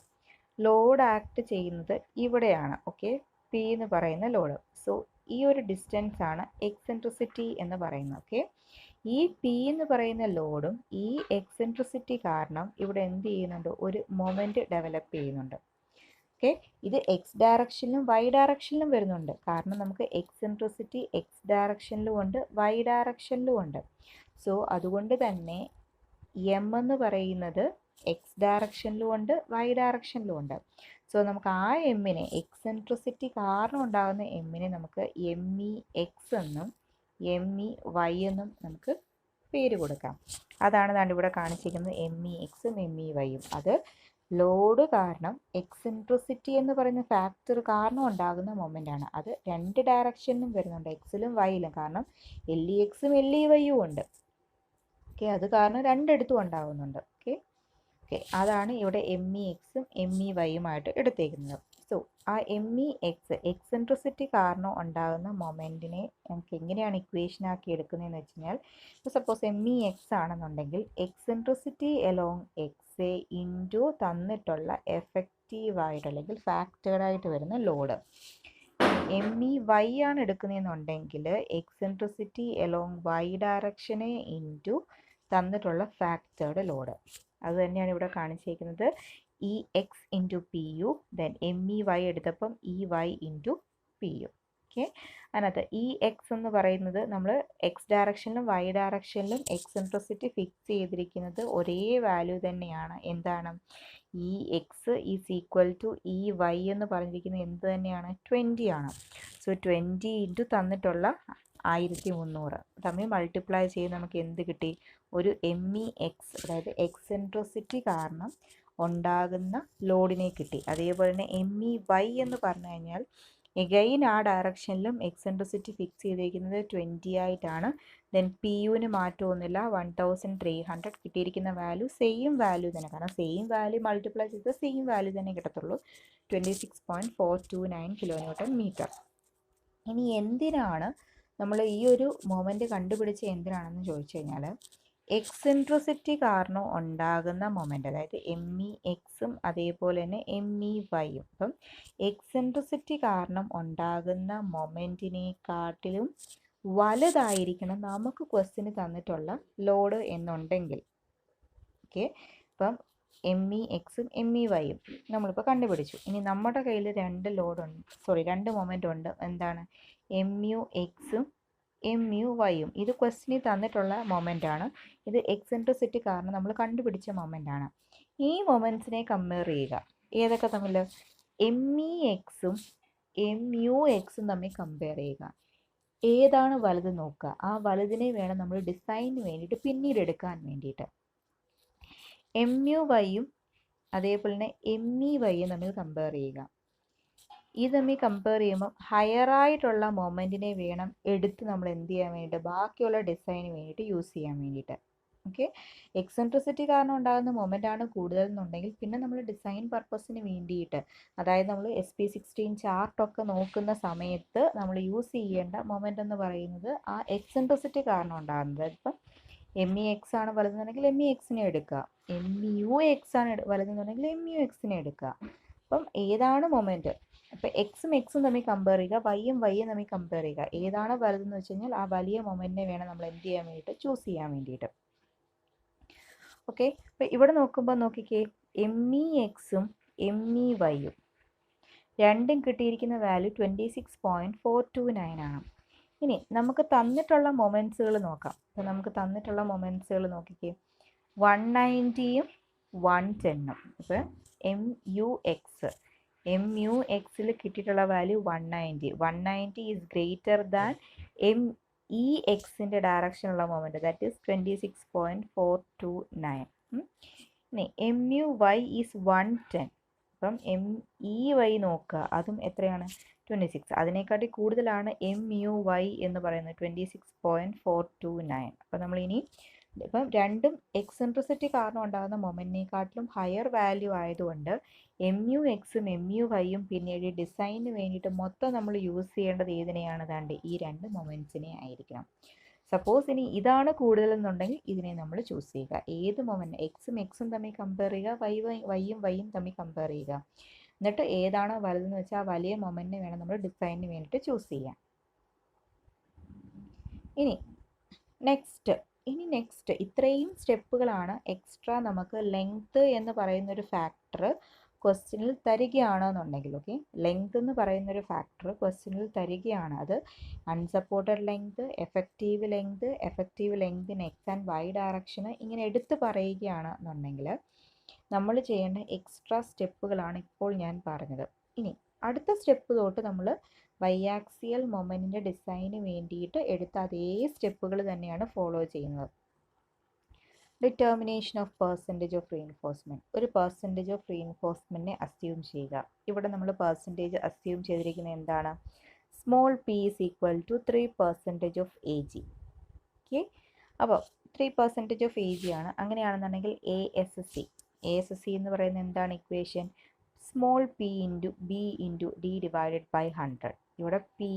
ലോഡ് ആക്ട് ചെയ്യുന്നത് ഇവിടെയാണ്. ഓക്കെ, പി എന്ന് പറയുന്ന ലോഡ്. സോ ഈ ഒരു ഡിസ്റ്റൻസ് ആണ് എക്സെൻട്രിസിറ്റി എന്ന് പറയുന്നത്. ഓക്കെ, ഈ പി എന്ന് പറയുന്ന ലോഡും ഈ എക്സെൻട്രിസിറ്റി കാരണം ഇവിടെ എന്ത് ചെയ്യുന്നുണ്ട്? ഒരു മൊമെൻറ്റ് ഡെവലപ്പ് ചെയ്യുന്നുണ്ട്. ഓക്കെ, ഇത് എക്സ് ഡയറക്ഷനിലും വൈ ഡയറക്ഷനിലും വരുന്നുണ്ട്. കാരണം നമുക്ക് എക്സെൻട്രിസിറ്റി എക്സ് ഡയറക്ഷനിലും ഉണ്ട് വൈ ഡയറക്ഷനിലും ഉണ്ട്. സോ അതുകൊണ്ട് തന്നെ എം എന്ന് പറയുന്നത് എക്സ് ഡയറക്ഷനിലും ഉണ്ട് വൈ ഡയറക്ഷനിലും ഉണ്ട്. സോ നമുക്ക് ആ എമ്മിനെ, എക്സെൻട്രിസിറ്റി കാരണം ഉണ്ടാകുന്ന എമ്മിനെ നമുക്ക് എം ഇ എക്സ് എന്നും എം ഇ വൈ എന്നും നമുക്ക് പേര് കൊടുക്കാം. അതാണ് ദാണ്ട് ഇവിടെ കാണിച്ചിരിക്കുന്നത് MEXും MEYയും. അത് ലോഡ് കാരണം എക്സെൻട്രിസിറ്റി എന്ന് പറയുന്ന ഫാക്ടർ കാരണം ഉണ്ടാകുന്ന മൊമെൻ്റ് ആണ്. അത് രണ്ട് ഡയറക്ഷനിലും വരുന്നുണ്ട്, എക്സിലും വൈയിലും. കാരണം LEXും LEYയും ഉണ്ട്. ഓക്കെ, അത് കാരണം രണ്ടിടത്തും ഉണ്ടാകുന്നുണ്ട്. ഓക്കെ ഓക്കെ അതാണ് ഇവിടെ MEXും MEYയുമായിട്ട് എടുത്തേക്കുന്നത്. സോ ആ MEX എക്സെൻട്രിസിറ്റി കാരണം ഉണ്ടാകുന്ന മൊമെൻറ്റിനെ നമുക്ക് എങ്ങനെയാണ് ഇക്വേഷൻ ആക്കി എടുക്കുന്നതെന്ന് വെച്ച് കഴിഞ്ഞാൽ, സപ്പോസ് MEX ആണെന്നുണ്ടെങ്കിൽ എക്സെൻട്രിസിറ്റി എലോങ് എക്സ് ഇൻറ്റു തന്നിട്ടുള്ള എഫക്റ്റീവായിട്ട് അല്ലെങ്കിൽ ഫാക്ടേർഡായിട്ട് വരുന്ന ലോഡ്. MEY ആണ് എടുക്കുന്നതെന്നുണ്ടെങ്കിൽ എക്സെൻട്രിസിറ്റി എലോങ് Y ഡയറക്ഷനെ ഇൻറ്റു തന്നിട്ടുള്ള ഫാക്ടേർഡ് ലോഡ്. അത് തന്നെയാണ് ഇവിടെ കാണിച്ചിരിക്കുന്നത്. EX into PU, then MEY എടുത്തപ്പം EY ഇൻറ്റു PU. ഓക്കെ, അതിനകത്ത് EX എന്ന് പറയുന്നത് നമ്മൾ എക്സ് ഡയറക്ഷനിലും Y ഡയറക്ഷനിലും എക്സെൻട്രിസിറ്റി ഫിക്സ് ചെയ്തിരിക്കുന്നത് ഒരേ വാല്യൂ തന്നെയാണ്. എന്താണ്? EX is equal to EY എന്ന് പറഞ്ഞിരിക്കുന്നത് എന്ത് തന്നെയാണ്? 20 ആണ്. സോ 20 ഇൻറ്റു തന്നിട്ടുള്ള 1300 തമ്മിൽ മൾട്ടിപ്ലൈ ചെയ്ത് നമുക്ക് എന്ത് കിട്ടി? ഒരു MEX, അതായത് എക്സെൻട്രിസിറ്റി കാരണം ഉണ്ടാകുന്ന ലോഡിനെ കിട്ടി. അതേപോലെ തന്നെ MEY എന്ന് പറഞ്ഞു കഴിഞ്ഞാൽ എഗെയിൻ ആ ഡയറക്ഷനിലും എക്സെൻട്രിസിറ്റി ഫിക്സ് ചെയ്തിരിക്കുന്നത് 20 ആയിട്ടാണ്. ദെൻ PUവിന് മാറ്റമൊന്നുമില്ല, 1300. കിട്ടിയിരിക്കുന്ന വാല്യൂ സെയിം വാല്യൂ തന്നെ, കാരണം സെയിം വാല്യൂ മൾട്ടിപ്ലൈ ചെയ്ത് സെയിം വാല്യൂ തന്നെ കിട്ടത്തുള്ളൂ, 26.429 kN/m. ഇനി എന്തിനാണ് നമ്മൾ ഈ ഒരു മൊമെൻ്റ് കണ്ടുപിടിച്ച എന്തിനാണെന്ന് ചോദിച്ചു കഴിഞ്ഞാൽ, എക്സെൻട്രിസിറ്റി കാരണം ഉണ്ടാകുന്ന മൊമെൻ്റ്, അതായത് MEXും അതേപോലെ തന്നെ MEYയും. അപ്പം എക്സെൻട്രിസിറ്റി കാരണം ഉണ്ടാകുന്ന മൊമെൻറ്റിനെക്കാട്ടിലും വലുതായിരിക്കണം നമുക്ക് ക്വസ്റ്റ്യന് തന്നിട്ടുള്ള ലോഡ് എന്നുണ്ടെങ്കിൽ. ഓക്കെ, അപ്പം MEXും MEYയും നമ്മളിപ്പോൾ കണ്ടുപിടിച്ചു. ഇനി നമ്മുടെ കയ്യിൽ രണ്ട് മൊമെൻ്റ് ഉണ്ട്. എന്താണ്? MUXും MUYയും. ഇത് ക്വസ്റ്റ്യനിൽ തന്നിട്ടുള്ള മൊമെൻ്റ് ആണ്. ഇത് എക്സെൻട്രിസിറ്റി കാരണം നമ്മൾ കണ്ടുപിടിച്ച മൊമെൻ്റ് ആണ്. ഈ മൊമെൻറ്റ്സിനെ കമ്പയർ ചെയ്യുക. ഏതൊക്കെ തമ്മിൽ? MEXും MUXും തമ്മിൽ കമ്പയർ ചെയ്യുക. ഏതാണ് വലുത് നോക്കുക. ആ വലുതിനെ വേണം നമ്മൾ ഡിസൈനിന് വേണ്ടിയിട്ട് പിന്നീട് എടുക്കാൻ വേണ്ടിയിട്ട്. MUYയും അതേപോലെ തന്നെ MEYയും തമ്മിൽ കമ്പയർ ചെയ്യുക. ഇത് തമ്മിൽ കമ്പയർ ചെയ്യുമ്പോൾ ഹയറായിട്ടുള്ള മൊമെൻറ്റിനെ വേണം എടുത്ത് നമ്മൾ എന്ത് ചെയ്യാൻ വേണ്ടിയിട്ട്, ബാക്കിയുള്ള ഡിസൈന് വേണ്ടിയിട്ട് യൂസ് ചെയ്യാൻ വേണ്ടിയിട്ട്. ഓക്കെ, എക്സെൻട്രിസിറ്റി കാരണം ഉണ്ടാകുന്ന മൊമെൻ്റ് ആണ് കൂടുതൽ എന്നുണ്ടെങ്കിൽ പിന്നെ നമ്മൾ ഡിസൈൻ പർപ്പസിന് വേണ്ടിയിട്ട്, അതായത് നമ്മൾ SP16 ചാർട്ടൊക്കെ നോക്കുന്ന സമയത്ത് നമ്മൾ യൂസ് ചെയ്യേണ്ട മൊമെൻ്റ് എന്ന് പറയുന്നത് ആ എക്സെൻട്രിസിറ്റി കാരണം ഉണ്ടാകുന്നത്. ഇപ്പം MEX ആണ് വലുതെന്നുണ്ടെങ്കിൽ MEXനെ എടുക്കുക, MUX ആണ് വലുതെന്നുണ്ടെങ്കിൽ MUXനെ എടുക്കുക. അപ്പം ഏതാണ് മൊമെൻറ്റ്, അപ്പോൾ എക്സും എക്സും തമ്മിൽ കമ്പയർ ചെയ്യുക, വൈയും തമ്മിൽ കമ്പയർ ചെയ്യുക. ഏതാണ് വലുതെന്ന് വെച്ച് കഴിഞ്ഞാൽ ആ വലിയ മൊമെൻറ്റിനെ വേണം നമ്മൾ എന്ത് ചെയ്യാൻ വേണ്ടിയിട്ട്, ചൂസ് ചെയ്യാൻ വേണ്ടിയിട്ട്. ഓക്കെ, അപ്പോൾ ഇവിടെ നോക്കുമ്പോൾ നോക്കിക്കേ, MEXും MEYയും രണ്ടും കിട്ടിയിരിക്കുന്ന വാല്യൂ 26.429 ആണ്. ഇനി നമുക്ക് തന്നിട്ടുള്ള മൊമെൻറ്റ്സുകൾ നോക്കാം. അപ്പോൾ നമുക്ക് തന്നിട്ടുള്ള മൊമെൻറ്റ്സുകൾ നോക്കിക്കേ, 190യും 110ഉം. അപ്പോൾ MUXൽ കിട്ടിയിട്ടുള്ള വാല്യൂ 190 ഈസ് ഗ്രേറ്റർ ദാൻ MEXൻ്റെ ഡയറക്ഷനുള്ള മൊമെൻറ്റ്, ദാറ്റ് ഈസ് 26.429. ഇനി MUY ഈസ് 110. അപ്പം MEY നോക്കുക, അതും എത്രയാണ്? 26. അതിനെക്കാട്ടി കൂടുതലാണ് MUY എന്ന് പറയുന്നത്, 26.429. അപ്പം നമ്മളിനി ഇപ്പം രണ്ടും എക്സെൻട്രിസിറ്റി കാരണം ഉണ്ടാകുന്ന മൊമെൻറ്റിനെക്കാട്ടിലും ഹയർ വാല്യൂ ആയതുകൊണ്ട് MUXും MUYയും പിന്നീട് ഡിസൈനിന് വേണ്ടിയിട്ട് മൊത്തം നമ്മൾ യൂസ് ചെയ്യേണ്ടത് ഏതിനെയാണ്? താണ്ട് ഈ രണ്ട് മൊമെൻറ്റ്സിനെ ആയിരിക്കണം. സപ്പോസ് ഇനി ഇതാണ് കൂടുതലെന്നുണ്ടെങ്കിൽ ഇതിനെ നമ്മൾ ചൂസ് ചെയ്യുക. ഏത് മൊമെൻറ്റ്, എക്സും തമ്മിൽ കമ്പയർ ചെയ്യുക, വൈയും തമ്മിൽ കമ്പയർ ചെയ്യുക. എന്നിട്ട് ഏതാണോ വലുതെന്ന് വെച്ചാൽ ആ വലിയ മൊമെൻറ്റിനെ വേണം നമ്മൾ ഡിസൈനിന് വേണ്ടിയിട്ട് ചൂസ് ചെയ്യാൻ. ഇനി നെക്സ്റ്റ് ഇത്രയും സ്റ്റെപ്പുകളാണ് എക്സ്ട്രാ നമുക്ക് ലെങ്ത് എന്ന് പറയുന്നൊരു ഫാക്ടർ ക്വസ്റ്റ്യനിൽ തരികയാണെന്നുണ്ടെങ്കിൽ. ഓക്കെ, ലെങ്ത് എന്ന് പറയുന്നൊരു ഫാക്ടർ ക്വസ്റ്റ്യനിൽ തരികയാണ്. അത് unsupported length, effective length in X and Y ഡയറക്ഷന് ഇങ്ങനെ എടുത്ത് പറയുകയാണെന്നുണ്ടെങ്കിൽ നമ്മൾ ചെയ്യേണ്ട എക്സ്ട്രാ സ്റ്റെപ്പുകളാണ് ഇപ്പോൾ ഞാൻ പറഞ്ഞത്. ഇനി അടുത്ത സ്റ്റെപ്പ് തൊട്ട് നമ്മൾ ബൈആക്സിയൽ മൊമെൻറ്റിൻ്റെ ഡിസൈന് വേണ്ടിയിട്ട് എടുത്ത അതേ സ്റ്റെപ്പുകൾ തന്നെയാണ് ഫോളോ ചെയ്യുന്നത്. Determination of percentage of reinforcement. ഒരു പെർസെൻറ്റേജ് ഓഫ് റീഇൻഫോഴ്സ്മെൻറ്റിനെ അസ്യൂം ചെയ്യുക. ഇവിടെ നമ്മൾ പെർസെൻറ്റേജ് അസ്യൂം ചെയ്തിരിക്കുന്നത് എന്താണ്? Small P is equal to 3% of A G. Okay, അപ്പോൾ 3% ഓഫ് എ ജി ആണ്. അങ്ങനെയാണെന്നുണ്ടെങ്കിൽ എ എസ് സി എന്ന് പറയുന്നത് എന്താണ് equation? Small P into B into D divided by 100. ഇവിടെ പി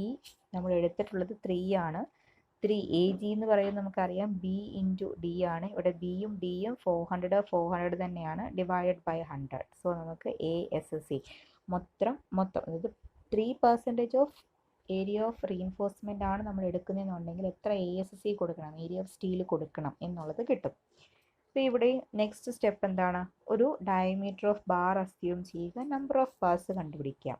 നമ്മൾ എടുത്തിട്ടുള്ളത് 3 ആണ്. 3 എ ജി എന്ന് പറയുന്നത് നമുക്കറിയാം ബി ഇൻറ്റു ഡി ആണ്. ഇവിടെ ബിയും ഡിയും 400 തന്നെയാണ്, ഡിവൈഡഡ് ബൈ 100. സോ നമുക്ക് എ എസ് സി മൊത്തം അതായത് 3% ഓഫ് ഏരിയ ഓഫ് റീഇൻഫോഴ്സ്മെൻ്റ് ആണ് നമ്മൾ എടുക്കുന്നതെന്നുണ്ടെങ്കിൽ എത്ര എ എസ് സി കൊടുക്കണം, ഏരിയ ഓഫ് സ്റ്റീൽ കൊടുക്കണം എന്നുള്ളത് കിട്ടും. അപ്പോൾ ഇവിടെ നെക്സ്റ്റ് സ്റ്റെപ്പ് എന്താണ്? ഒരു ഡയമീറ്റർ ഓഫ് ബാർ അസ്യൂം ചെയ്യുക, നമ്പർ ഓഫ് ബാർസ് കണ്ടുപിടിക്കുക.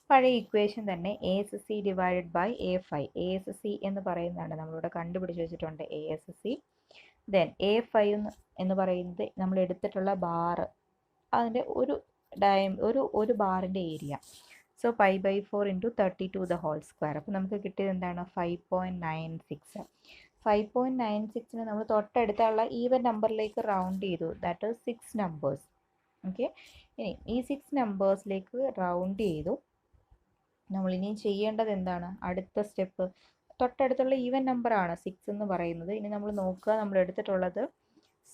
പഴയ ഇക്വേഷൻ തന്നെ A S C divided by A5. A S C എന്ന് പറയുന്നതാണ് നമ്മളിവിടെ കണ്ടുപിടിച്ച് വെച്ചിട്ടുണ്ട് A S C. Then A5 എന്ന് പറയുന്നത് നമ്മൾ എടുത്തിട്ടുള്ള ബാറ്, അതിൻ്റെ ഒരു ബാറിൻ്റെ area. So π/4 into 32 the whole square. അപ്പോൾ നമുക്ക് കിട്ടിയത് എന്താണ്? 5.96. 5.96ന് നമ്മൾ തൊട്ടടുത്തുള്ള ഈവൻ നമ്പറിലേക്ക് റൗണ്ട് ചെയ്തു, ദാറ്റ് ഈസ് 6 നമ്പേഴ്സ്. ഓക്കെ, ഇനി ഈ 6 നമ്പേഴ്സിലേക്ക് റൗണ്ട് ചെയ്തു. നമ്മളിനി ചെയ്യേണ്ടത് എന്താണ്? അടുത്ത സ്റ്റെപ്പ് തൊട്ടടുത്തുള്ള ഈവൻ നമ്പറാണ് 6 എന്ന് പറയുന്നത്. ഇനി നമ്മൾ നോക്കുക, നമ്മൾ എടുത്തിട്ടുള്ളത്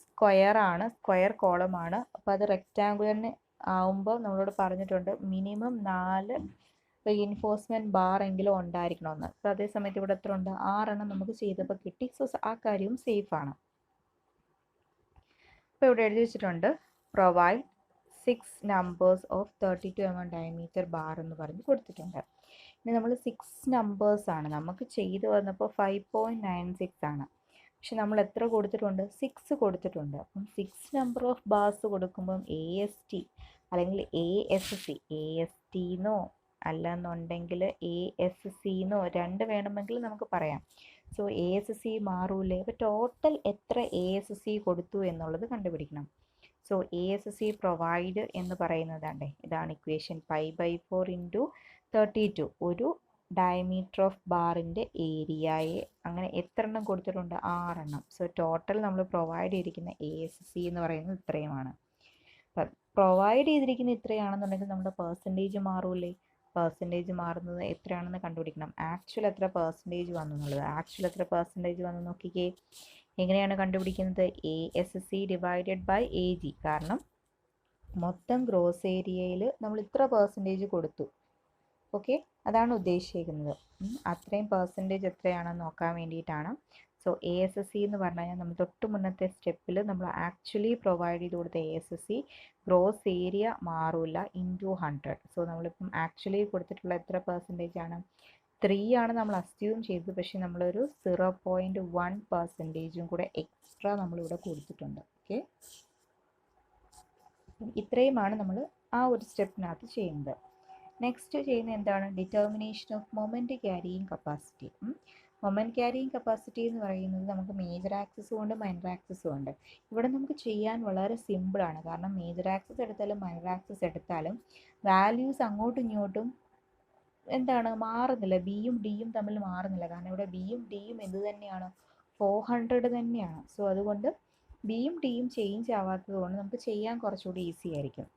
സ്ക്വയർ ആണ്, സ്ക്വയർ കോളം ആണ്. അപ്പോൾ അത് റെക്റ്റാങ്കുലറിന് ആവുമ്പോൾ നമ്മളോട് പറഞ്ഞിട്ടുണ്ട് മിനിമം 4 റീഇൻഫോഴ്സ്മെൻറ്റ് ബാർ എങ്കിലും ഉണ്ടായിരിക്കണമെന്ന്. അപ്പോൾ അതേ സമയത്ത് ഇവിടെ എത്ര ഉണ്ട്? 6 എണ്ണം നമുക്ക് ചെയ്തപ്പോൾ കിട്ടി. സോ ആ കാര്യവും സേഫ് ആണ്. അപ്പോൾ ഇവിടെ എഴുതി വെച്ചിട്ടുണ്ട് provide 6 numbers of 32 mm diameter bar എന്ന് പറഞ്ഞ് കൊടുത്തിട്ടുണ്ട്. ഇനി നമ്മൾ 6 നമ്പേഴ്സ് ആണ് നമുക്ക് ചെയ്തു വന്നപ്പോൾ 5.96 ആണ്. പക്ഷെ നമ്മൾ എത്ര കൊടുത്തിട്ടുണ്ട്? 6 കൊടുത്തിട്ടുണ്ട്. അപ്പം 6 നമ്പർ ഓഫ് ബാർസ് കൊടുക്കുമ്പം എ എസ് ടി അല്ലെങ്കിൽ എ എസ് ടിന്നോ അല്ലെന്നുണ്ടെങ്കിൽ എ എസ് സിന്നോ രണ്ട് വേണമെങ്കിൽ നമുക്ക് പറയാം. സോ എ എസ് സി മാറൂലേ? അപ്പോൾ ടോട്ടൽ എത്ര എ എസ് സി കൊടുത്തു എന്നുള്ളത് കണ്ടുപിടിക്കണം. So A S C provide എന്ന് പറയുന്നതാണ്ടേ, ഇതാണ് ഇക്വേഷൻ. π/4 ഇൻറ്റു 32 ഒരു ഡയമീറ്റർ ഓഫ് ബാറിൻ്റെ ഏരിയയെ അങ്ങനെ എത്ര എണ്ണം കൊടുത്തിട്ടുണ്ട്? 6 എണ്ണം. സോ ടോട്ടൽ നമ്മൾ പ്രൊവൈഡ് ചെയ്തിരിക്കുന്ന എ എസ് സി എന്ന് പറയുന്നത് ഇത്രയുമാണ്. അപ്പം പ്രൊവൈഡ് ചെയ്തിരിക്കുന്ന ഇത്രയാണെന്നുണ്ടെങ്കിൽ നമ്മുടെ പെർസെൻറ്റേജ് മാറൂലേ? പെർസെൻറ്റേജ് മാറുന്നത് എത്രയാണെന്ന് കണ്ടുപിടിക്കണം. ആക്ച്വൽ എത്ര പെർസെൻറ്റേജ് വന്നു എന്നുള്ളത്. ആക്ച്വൽ എത്ര പെർസെൻറ്റേജ് വന്നു നോക്കിക്കേ. എങ്ങനെയാണ് കണ്ടുപിടിക്കുന്നത്? A S C divided by A G. കാരണം മൊത്തം ഗ്രോസ് ഏരിയയിൽ നമ്മൾ ഇത്ര പെർസെൻറ്റേജ് കൊടുത്തു. ഓക്കെ, അതാണ് ഉദ്ദേശിക്കുന്നത്. അത്രയും പെർസെൻറ്റേജ് എത്രയാണെന്ന് നോക്കാൻ വേണ്ടിയിട്ടാണ്. സോ എ എസ് സി എന്ന് പറഞ്ഞു കഴിഞ്ഞാൽ നമ്മൾ തൊട്ട് മുന്നത്തെ സ്റ്റെപ്പിൽ നമ്മൾ ആക്ച്വലി പ്രൊവൈഡ് ചെയ്ത് കൊടുത്ത A S C gross area മാറില്ല ഇൻറ്റു 100. സോ നമ്മളിപ്പം ആക്ച്വലി കൊടുത്തിട്ടുള്ള എത്ര പെർസെൻറ്റേജ് ആണ്? 3 ആണ് നമ്മൾ അസ്യൂം ചെയ്തത്. പക്ഷേ നമ്മളൊരു 0.1% കൂടെ എക്സ്ട്രാ നമ്മളിവിടെ കൊടുത്തിട്ടുണ്ട്. ഓക്കെ, ഇത്രയുമാണ് നമ്മൾ ആ ഒരു സ്റ്റെപ്പിനകത്ത് ചെയ്യുന്നത്. നെക്സ്റ്റ് ചെയ്യുന്നത് എന്താണ്? Determination of moment carrying capacity. Moment carrying capacity എന്ന് പറയുന്നത് നമുക്ക് മേജർ ആക്സിസും ഉണ്ട്, മൈനർ ആക്സിസും ഉണ്ട്. ഇവിടെ നമുക്ക് ചെയ്യാൻ വളരെ സിമ്പിളാണ്. കാരണം മേജർ ആക്സിസ് എടുത്താലും മൈനർ ആക്സിസ് എടുത്താലും വാല്യൂസ് അങ്ങോട്ടും ഇങ്ങോട്ടും എന്താണ് മാറുന്നില്ല. ബിയും ഡിയും തമ്മിൽ മാറുന്നില്ല. കാരണം ഇവിടെ ബിയും ഡിയും എന്ത് തന്നെയാണ്? 400 തന്നെയാണ്. സോ അതുകൊണ്ട് ബിയും ഡിയും ചേഞ്ച് ആവാത്തത് കൊണ്ട് നമുക്ക് ചെയ്യാൻ കുറച്ചുകൂടി ഈസി ആയിരിക്കും.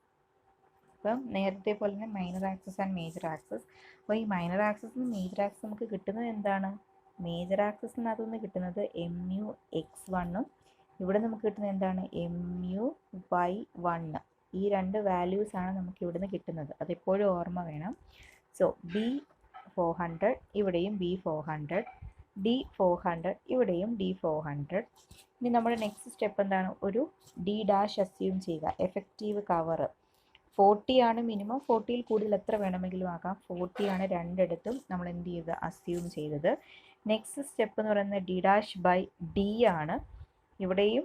അപ്പം നേരത്തെ പോലെ തന്നെ minor axis and major axis. അപ്പോൾ ഈ മൈനർ ആക്സിസും മേജർ ആക്സിസും നമുക്ക് കിട്ടുന്നത് എന്താണ്? മേജർ ആക്സിസിനകത്തുനിന്ന് കിട്ടുന്നത് MU(x1)ഉം ഇവിടെ നമുക്ക് കിട്ടുന്നത് എന്താണ്? MU(y1). ഈ രണ്ട് വാല്യൂസാണ് നമുക്ക് ഇവിടുന്ന് കിട്ടുന്നത്. അതെപ്പോഴും ഓർമ്മ വേണം. സോ ബി 400, ഇവിടെയും ബി 400, ഡി 400, ഇവിടെയും ഡി 400. ഇനി നമ്മുടെ നെക്സ്റ്റ് സ്റ്റെപ്പ് എന്താണ്? ഒരു ഡി ഡാഷ് അസ്യൂം ചെയ്യുക. എഫക്റ്റീവ് കവർ 40 ആണ് മിനിമം. 40ൽ കൂടുതൽ എത്ര വേണമെങ്കിലും ആക്കാം. 40 ആണ് രണ്ടിടത്തും നമ്മൾ എന്ത് ചെയ്ത് അസ്യൂം ചെയ്തത്. നെക്സ്റ്റ് സ്റ്റെപ്പ് എന്ന് പറയുന്നത് ഡി ഡാഷ് ബൈ ഡി ആണ്. ഇവിടെയും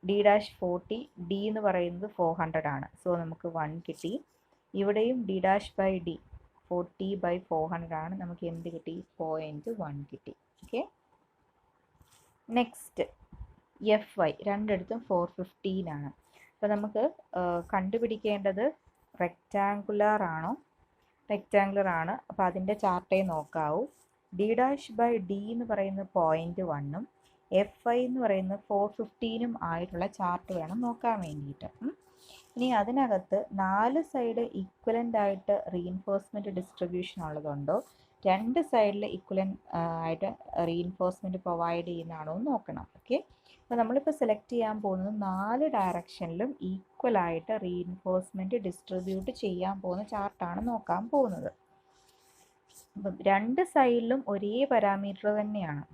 ഡി ഡാഷ് 40, ഡി എന്ന് പറയുന്നത് 400 ആണ്. സോ നമുക്ക് 1 കിട്ടി. ഇവിടെയും ഡി ഡാഷ് ബൈ ഡി 40/400 ആണ്. നമുക്ക് എന്ത് കിട്ടി? 0.1 കിട്ടി. ഓക്കെ, നെക്സ്റ്റ് FY രണ്ടിടത്തും 415 ആണ്. അപ്പോൾ നമുക്ക് കണ്ടുപിടിക്കേണ്ടത് റെക്റ്റാങ്കുലർ ആണോ? റെക്റ്റാങ്കുലർ ആണ്. അപ്പോൾ അതിൻ്റെ ചാർട്ടേ നോക്കാവൂ. ഡി ഡാഷ് ബൈ ഡി എന്ന് പറയുന്നത് 0.1ഉം FI എന്ന് പറയുന്നത് 415 ആയിട്ടുള്ള ചാർട്ട് വേണം നോക്കാൻ വേണ്ടിയിട്ട്. ഇനി അതിനകത്ത് 4 സൈഡ് ഈക്വലൻ്റ് ആയിട്ട് റീഇൻഫോഴ്സ്മെൻറ്റ് ഡിസ്ട്രിബ്യൂഷൻ ഉള്ളതുണ്ടോ, 2 സൈഡിൽ ഈക്വലൻ്റ് ആയിട്ട് റീഇൻഫോഴ്സ്മെൻറ്റ് പ്രൊവൈഡ് ചെയ്യുന്നതാണോ എന്ന് നോക്കണം. ഓക്കെ, അപ്പോൾ നമ്മളിപ്പോൾ സെലക്ട് ചെയ്യാൻ പോകുന്നത് 4 ഡയറക്ഷനിലും ഈക്വലായിട്ട് റീഇൻഫോഴ്സ്മെൻറ്റ് ഡിസ്ട്രിബ്യൂട്ട് ചെയ്യാൻ പോകുന്ന ചാർട്ടാണ് നോക്കാൻ പോകുന്നത്. അപ്പം 2 സൈഡിലും ഒരേ പാരാമീറ്റർ തന്നെയാണ്.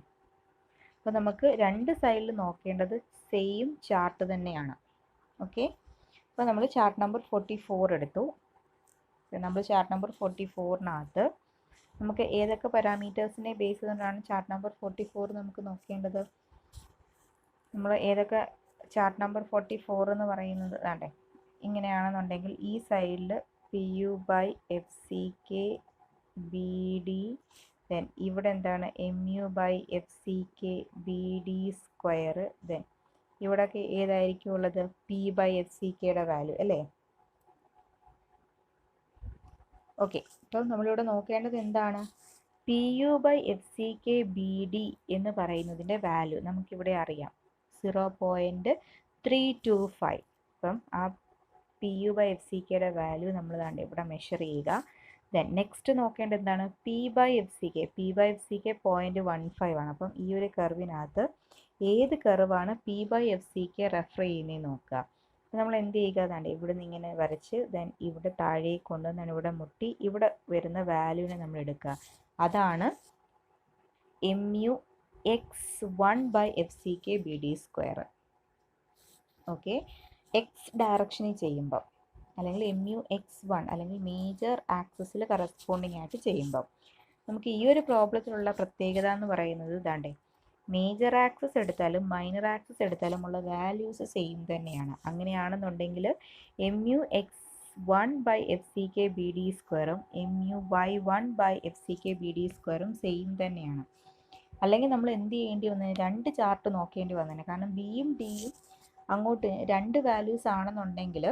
അപ്പോൾ നമുക്ക് 2 സൈഡിൽ നോക്കേണ്ടത് സെയിം ചാർട്ട് തന്നെയാണ്. ഓക്കെ, അപ്പോൾ നമ്മൾ ചാർട്ട് നമ്പർ 44 എടുത്തു. നമ്മൾ ചാർട്ട് നമ്പർ 44-നകത്ത് നമുക്ക് ഏതൊക്കെ പാരാമീറ്റേഴ്സിനെ ബേസ് ചെയ്തുകൊണ്ടാണ് ചാർട്ട് നമ്പർ 44 നമുക്ക് നോക്കേണ്ടത്. നമ്മൾ ഏതൊക്കെ ചാർട്ട് നമ്പർ 44 എന്ന് പറയുന്നത് അതെ ഇങ്ങനെയാണെന്നുണ്ടെങ്കിൽ ഈ സൈഡിൽ PU/FCK BD, ദെൻ ഇവിടെ എന്താണ് MU/FCK BD സ്ക്വയർ, ദെൻ ഇവിടെയൊക്കെ ഏതായിരിക്കും ഉള്ളത് P/FCKയുടെ വാല്യൂ അല്ലേ. ഓക്കെ, അപ്പം നമ്മളിവിടെ നോക്കേണ്ടത് എന്താണ്, PU/FCK BD എന്ന് പറയുന്നതിൻ്റെ വാല്യൂ നമുക്കിവിടെ അറിയാം 0.325. അപ്പം ആ PU/FCKയുടെ വാല്യൂ നമ്മൾ ഇവിടെ മെഷർ ചെയ്യുക. ദെൻ നെക്സ്റ്റ് നോക്കേണ്ടത് എന്താണ് P/FCK 0.15 ആണ്. അപ്പം ഈ ഒരു കർവിനകത്ത് ഏത് കർവാണ് P/FCK റെഫർ ചെയ്യുന്നതെന്ന് നോക്കുക. നമ്മൾ എന്ത് ചെയ്യുക, അതാണ്ട് ഇവിടെ നിന്ന് ഇങ്ങനെ വരച്ച് ദെൻ ഇവിടെ താഴേക്ക് കൊണ്ടുവന്നാണ് ഇവിടെ മുട്ടി ഇവിടെ വരുന്ന വാല്യൂവിനെ നമ്മൾ എടുക്കുക. അതാണ് MUX1/FCK BD square. Okay, X ഡയറക്ഷനിൽ ചെയ്യുമ്പോൾ അല്ലെങ്കിൽ MUX1 അല്ലെങ്കിൽ മേജർ ആക്സിസിൽ കറസ്പോണ്ടിങ് ആയിട്ട് ചെയ്യുമ്പോൾ നമുക്ക് ഈ ഒരു പ്രോബ്ലത്തിലുള്ള പ്രത്യേകത എന്ന് പറയുന്നത് ഇതാണ്ടേ മേജർ ആക്സിസ് എടുത്താലും മൈനർ ആക്സിസ് എടുത്താലും ഉള്ള വാല്യൂസ് സെയിം തന്നെയാണ്. അങ്ങനെയാണെന്നുണ്ടെങ്കിൽ MUX1/FCK BD സ്ക്വയറും MUY1/FCK BD സ്ക്വയറും സെയിം തന്നെയാണ്. അല്ലെങ്കിൽ നമ്മൾ എന്ത് ചെയ്യേണ്ടി വന്നതിന് 2 ചാർട്ട് നോക്കേണ്ടി വന്നതിന്. കാരണം ബിയും ഡിയും അങ്ങോട്ട് 2 വാല്യൂസ് ആണെന്നുണ്ടെങ്കിൽ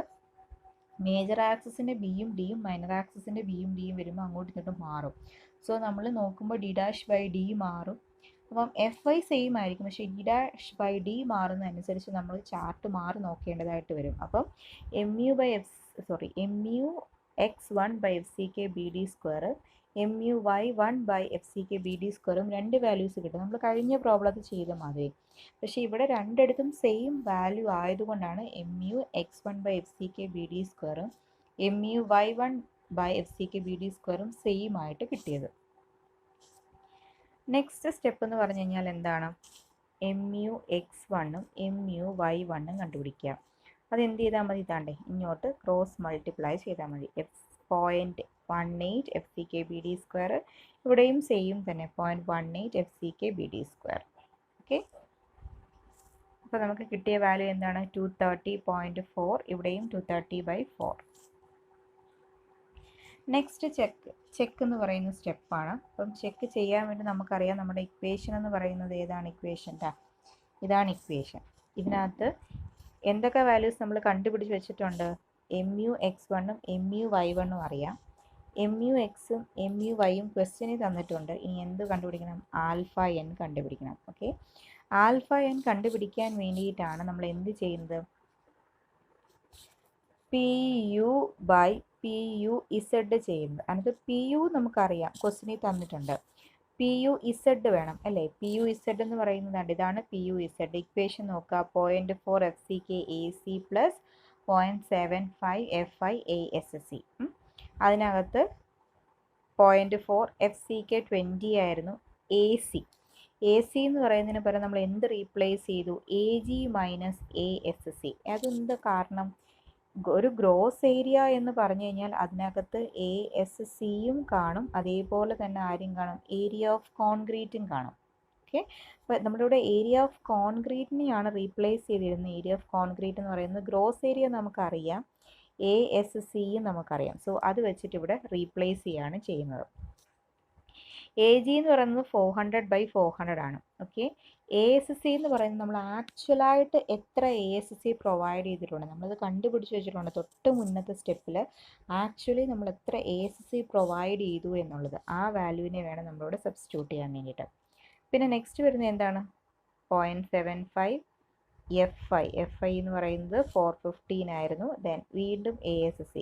മേജർ ആക്സിസിൻ്റെ ബിയും ഡിയും മൈനർ ആക്സിസിൻ്റെ ബിയും ഡിയും വരുമ്പോൾ അങ്ങോട്ടും ഇങ്ങോട്ടും മാറും. സോ നമ്മൾ നോക്കുമ്പോൾ D'/D മാറും. അപ്പം FI സെയിം ആയിരിക്കും, പക്ഷേ D'/D മാറുന്നതനുസരിച്ച് നമ്മൾ ചാർട്ട് മാറി നോക്കേണ്ടതായിട്ട് വരും. അപ്പം MUX1/FCK BD square MUY1/FCK BD സ്ക്വയറും 2 വാല്യൂസ് കിട്ടും. നമ്മൾ കഴിഞ്ഞ പ്രോബ്ലത്തിൽ ചെയ്ത മാതിരി. പക്ഷേ ഇവിടെ രണ്ടിടത്തും സെയിം വാല്യൂ ആയതുകൊണ്ടാണ് MUX1/FCK BD സ്ക്വയറും MUY1/FCK BD സ്ക്വയറും സെയിം ആയിട്ട് കിട്ടിയത്. നെക്സ്റ്റ് സ്റ്റെപ്പ് എന്ന് പറഞ്ഞു കഴിഞ്ഞാൽ എന്താണ്, MUX1ഉം MUY1ഉം കണ്ടുപിടിക്കുക. അതെന്ത് ചെയ്താൽ മതി, താണ്ടേ ഇങ്ങോട്ട് ക്രോസ് മൾട്ടിപ്ലൈ ചെയ്താൽ മതി. 0.18 FCK BD സ്ക്വയർ, ഇവിടെയും സെയിം തന്നെ 0.18 FCK BD സ്ക്വയർ. ഓക്കെ, അപ്പോൾ നമുക്ക് കിട്ടിയ വാല്യൂ എന്താണ് 230.4, ഇവിടെയും 230/4. നെക്സ്റ്റ് ചെക്ക് എന്ന് പറയുന്ന സ്റ്റെപ്പാണ്. അപ്പം ചെക്ക് ചെയ്യാൻ വേണ്ടി നമുക്കറിയാം നമ്മുടെ ഇക്വേഷൻ എന്ന് പറയുന്നത് ഏതാണ്, ഇക്വേഷൻ ഇതാണ് ഇക്വേഷൻ. ഇതിനകത്ത് എന്തൊക്കെ വാല്യൂസ് നമ്മൾ കണ്ടുപിടിച്ച് വെച്ചിട്ടുണ്ട്, MUX1ഉം MUY1ഉം അറിയാം. MUXും MUYയും ക്വസ്റ്റ്യനിൽ തന്നിട്ടുണ്ട്. ഇനി എന്ത് കണ്ടുപിടിക്കണം, α/n കണ്ടുപിടിക്കണം. ഓക്കെ, α/n കണ്ടുപിടിക്കാൻ വേണ്ടിയിട്ടാണ് നമ്മൾ എന്ത് ചെയ്യുന്നത്, PU/PUZ ചെയ്യുന്നത്. അതിനകത്ത് PU നമുക്കറിയാം, ക്വസ്റ്റ്യനിൽ തന്നിട്ടുണ്ട്. PUZ വേണം അല്ലേ. PUZ എന്ന് പറയുന്നതാണ്, ഇതാണ് PUZ. ഇക്വേഷൻ നോക്കുക, 0.4 FCK AC plus 0.75 FI ASC. അതിനകത്ത് 0.4 FCK 20 ആയിരുന്നു. AC എന്ന് പറയുന്നതിന് പകരം നമ്മൾ എന്ത് റീപ്ലേസ് ചെയ്തു, AG മൈനസ് ASC. അതെന്ത് കാരണം, ഒരു ഗ്രോസ് ഏരിയ എന്ന് പറഞ്ഞു കഴിഞ്ഞാൽ അതിനകത്ത് ASCയും കാണും, അതേപോലെ തന്നെ ആരും കാണും, ഏരിയ ഓഫ് കോൺക്രീറ്റും കാണും. ഓക്കെ, അപ്പോൾ നമ്മളിവിടെ ഏരിയ ഓഫ് കോൺക്രീറ്റിനെയാണ് റീപ്ലേസ് ചെയ്തിരുന്നത്. ഏരിയ ഓഫ് കോൺക്രീറ്റ് എന്ന് പറയുന്നത് ഗ്രോസ് ഏരിയ നമുക്കറിയാം, ASCയും നമുക്കറിയാം. സോ അത് വെച്ചിട്ട് ഇവിടെ റീപ്ലേസ് ചെയ്യാണ് ചെയ്യുന്നത്. AG എന്ന് പറയുന്നത് 400/400 ആണ്. ഓക്കെ, ASC എന്ന് പറയുന്നത് നമ്മൾ ആക്ച്വലായിട്ട് എത്ര ASC പ്രൊവൈഡ് ചെയ്തിട്ടുണ്ട് നമ്മളത് കണ്ടുപിടിച്ച് വെച്ചിട്ടുണ്ട്. തൊട്ട് മുന്നത്തെ സ്റ്റെപ്പിൽ ആക്ച്വലി നമ്മൾ എത്ര ASC പ്രൊവൈഡ് ചെയ്തു എന്നുള്ളത്, ആ വാല്യൂവിനെ വേണം നമ്മളിവിടെ സബ്സ്റ്റിറ്റ്യൂട്ട് ചെയ്യാൻ വേണ്ടിയിട്ട്. പിന്നെ നെക്സ്റ്റ് വരുന്നത് എന്താണ്, 0.75 എഫ് ഐ എന്ന് പറയുന്നത് 415 ആയിരുന്നു. ദെൻ വീണ്ടും എ എസ് എസ്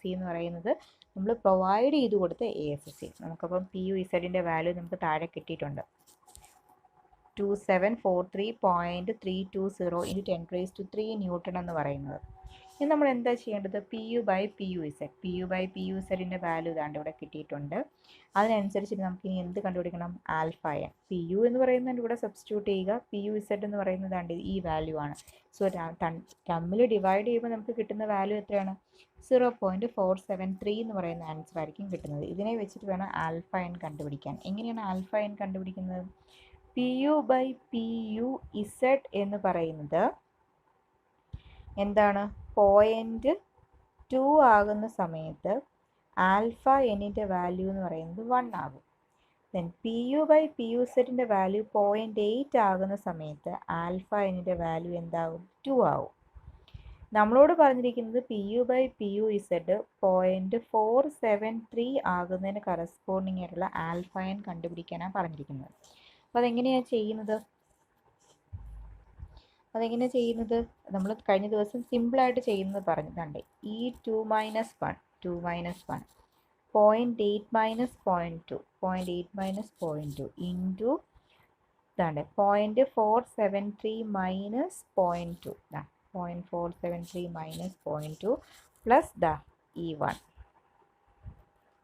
സി എന്ന് പറയുന്നത് നമ്മൾ പ്രൊവൈഡ് ചെയ്ത് കൊടുത്ത എ എസ് എസ് സി. നമുക്കപ്പം പി യു ഇസഡിൻ്റെ വാല്യൂ നമുക്ക് താഴെ കിട്ടിയിട്ടുണ്ട് 2743.320 ഇൻറ്റു 10⁻³ ന്യൂട്ടൺ എന്ന് പറയുന്നത്. ഇനി നമ്മൾ എന്താ ചെയ്യേണ്ടത്? P U by P U ഇസഡിൻ്റെ വാല്യൂ ഇതാണ്ട് ഇവിടെ കിട്ടിയിട്ടുണ്ട്. അതിനനുസരിച്ചിട്ട് നമുക്ക് ഇനി എന്ത് കണ്ടുപിടിക്കണം? Alpha N. പി യു എന്ന് പറയുന്നതിൻ്റെ കൂടെ സബ്സ്റ്റിറ്റ്യൂട്ട് ചെയ്യുക. പി യു ഇസഡ് എന്ന് പറയുന്നതാണ്ട് ഈ വാല്യൂ ആണ്. സോ തമ്മിൽ ഡിവൈഡ് ചെയ്യുമ്പോൾ നമുക്ക് കിട്ടുന്ന വാല്യൂ എത്രയാണ്? 0.473 എന്ന് പറയുന്ന ആൻസർ ആയിരിക്കും കിട്ടുന്നത്. ഇതിനെ വെച്ചിട്ട് വേണം ആൽഫ എൻ കണ്ടുപിടിക്കാൻ. എങ്ങനെയാണ് ആൽഫ എൻ കണ്ടുപിടിക്കുന്നത്? P U by P U Z എന്ന് പറയുന്നത് എന്താണ്? 0.2 ആകുന്ന സമയത്ത് ആൽഫ എന്നിൻ്റെ വാല്യൂ എന്ന് പറയുന്നത് 1 ആകും. Then P U by P U സെറ്റിൻ്റെ വാല്യൂ 0.8 ആകുന്ന സമയത്ത് ആൽഫ എന്നിൻ്റെ വാല്യൂ എന്താകും? 2 ആകും. നമ്മളോട് പറഞ്ഞിരിക്കുന്നത് P U by P U Z 0.473 ആകുന്നതിന് കറസ്പോണ്ടിങ് ആയിട്ടുള്ള ആൽഫ എൻ കണ്ടുപിടിക്കാനാണ് പറഞ്ഞിരിക്കുന്നത്. അപ്പോൾ അതെങ്ങനെയാണ് ചെയ്യുന്നത്? നമ്മൾ കഴിഞ്ഞ ദിവസം സിമ്പിളായിട്ട് ചെയ്യുന്നത് പറഞ്ഞിട്ടുണ്ട്. ഈ 2 - 1 0.8 - 0.2 ഇൻറ്റു ഇതാണ്ട് 0.473 മൈനസ് 0.2 0.473 മൈനസ് 0.2 പ്ലസ് ഈ 1.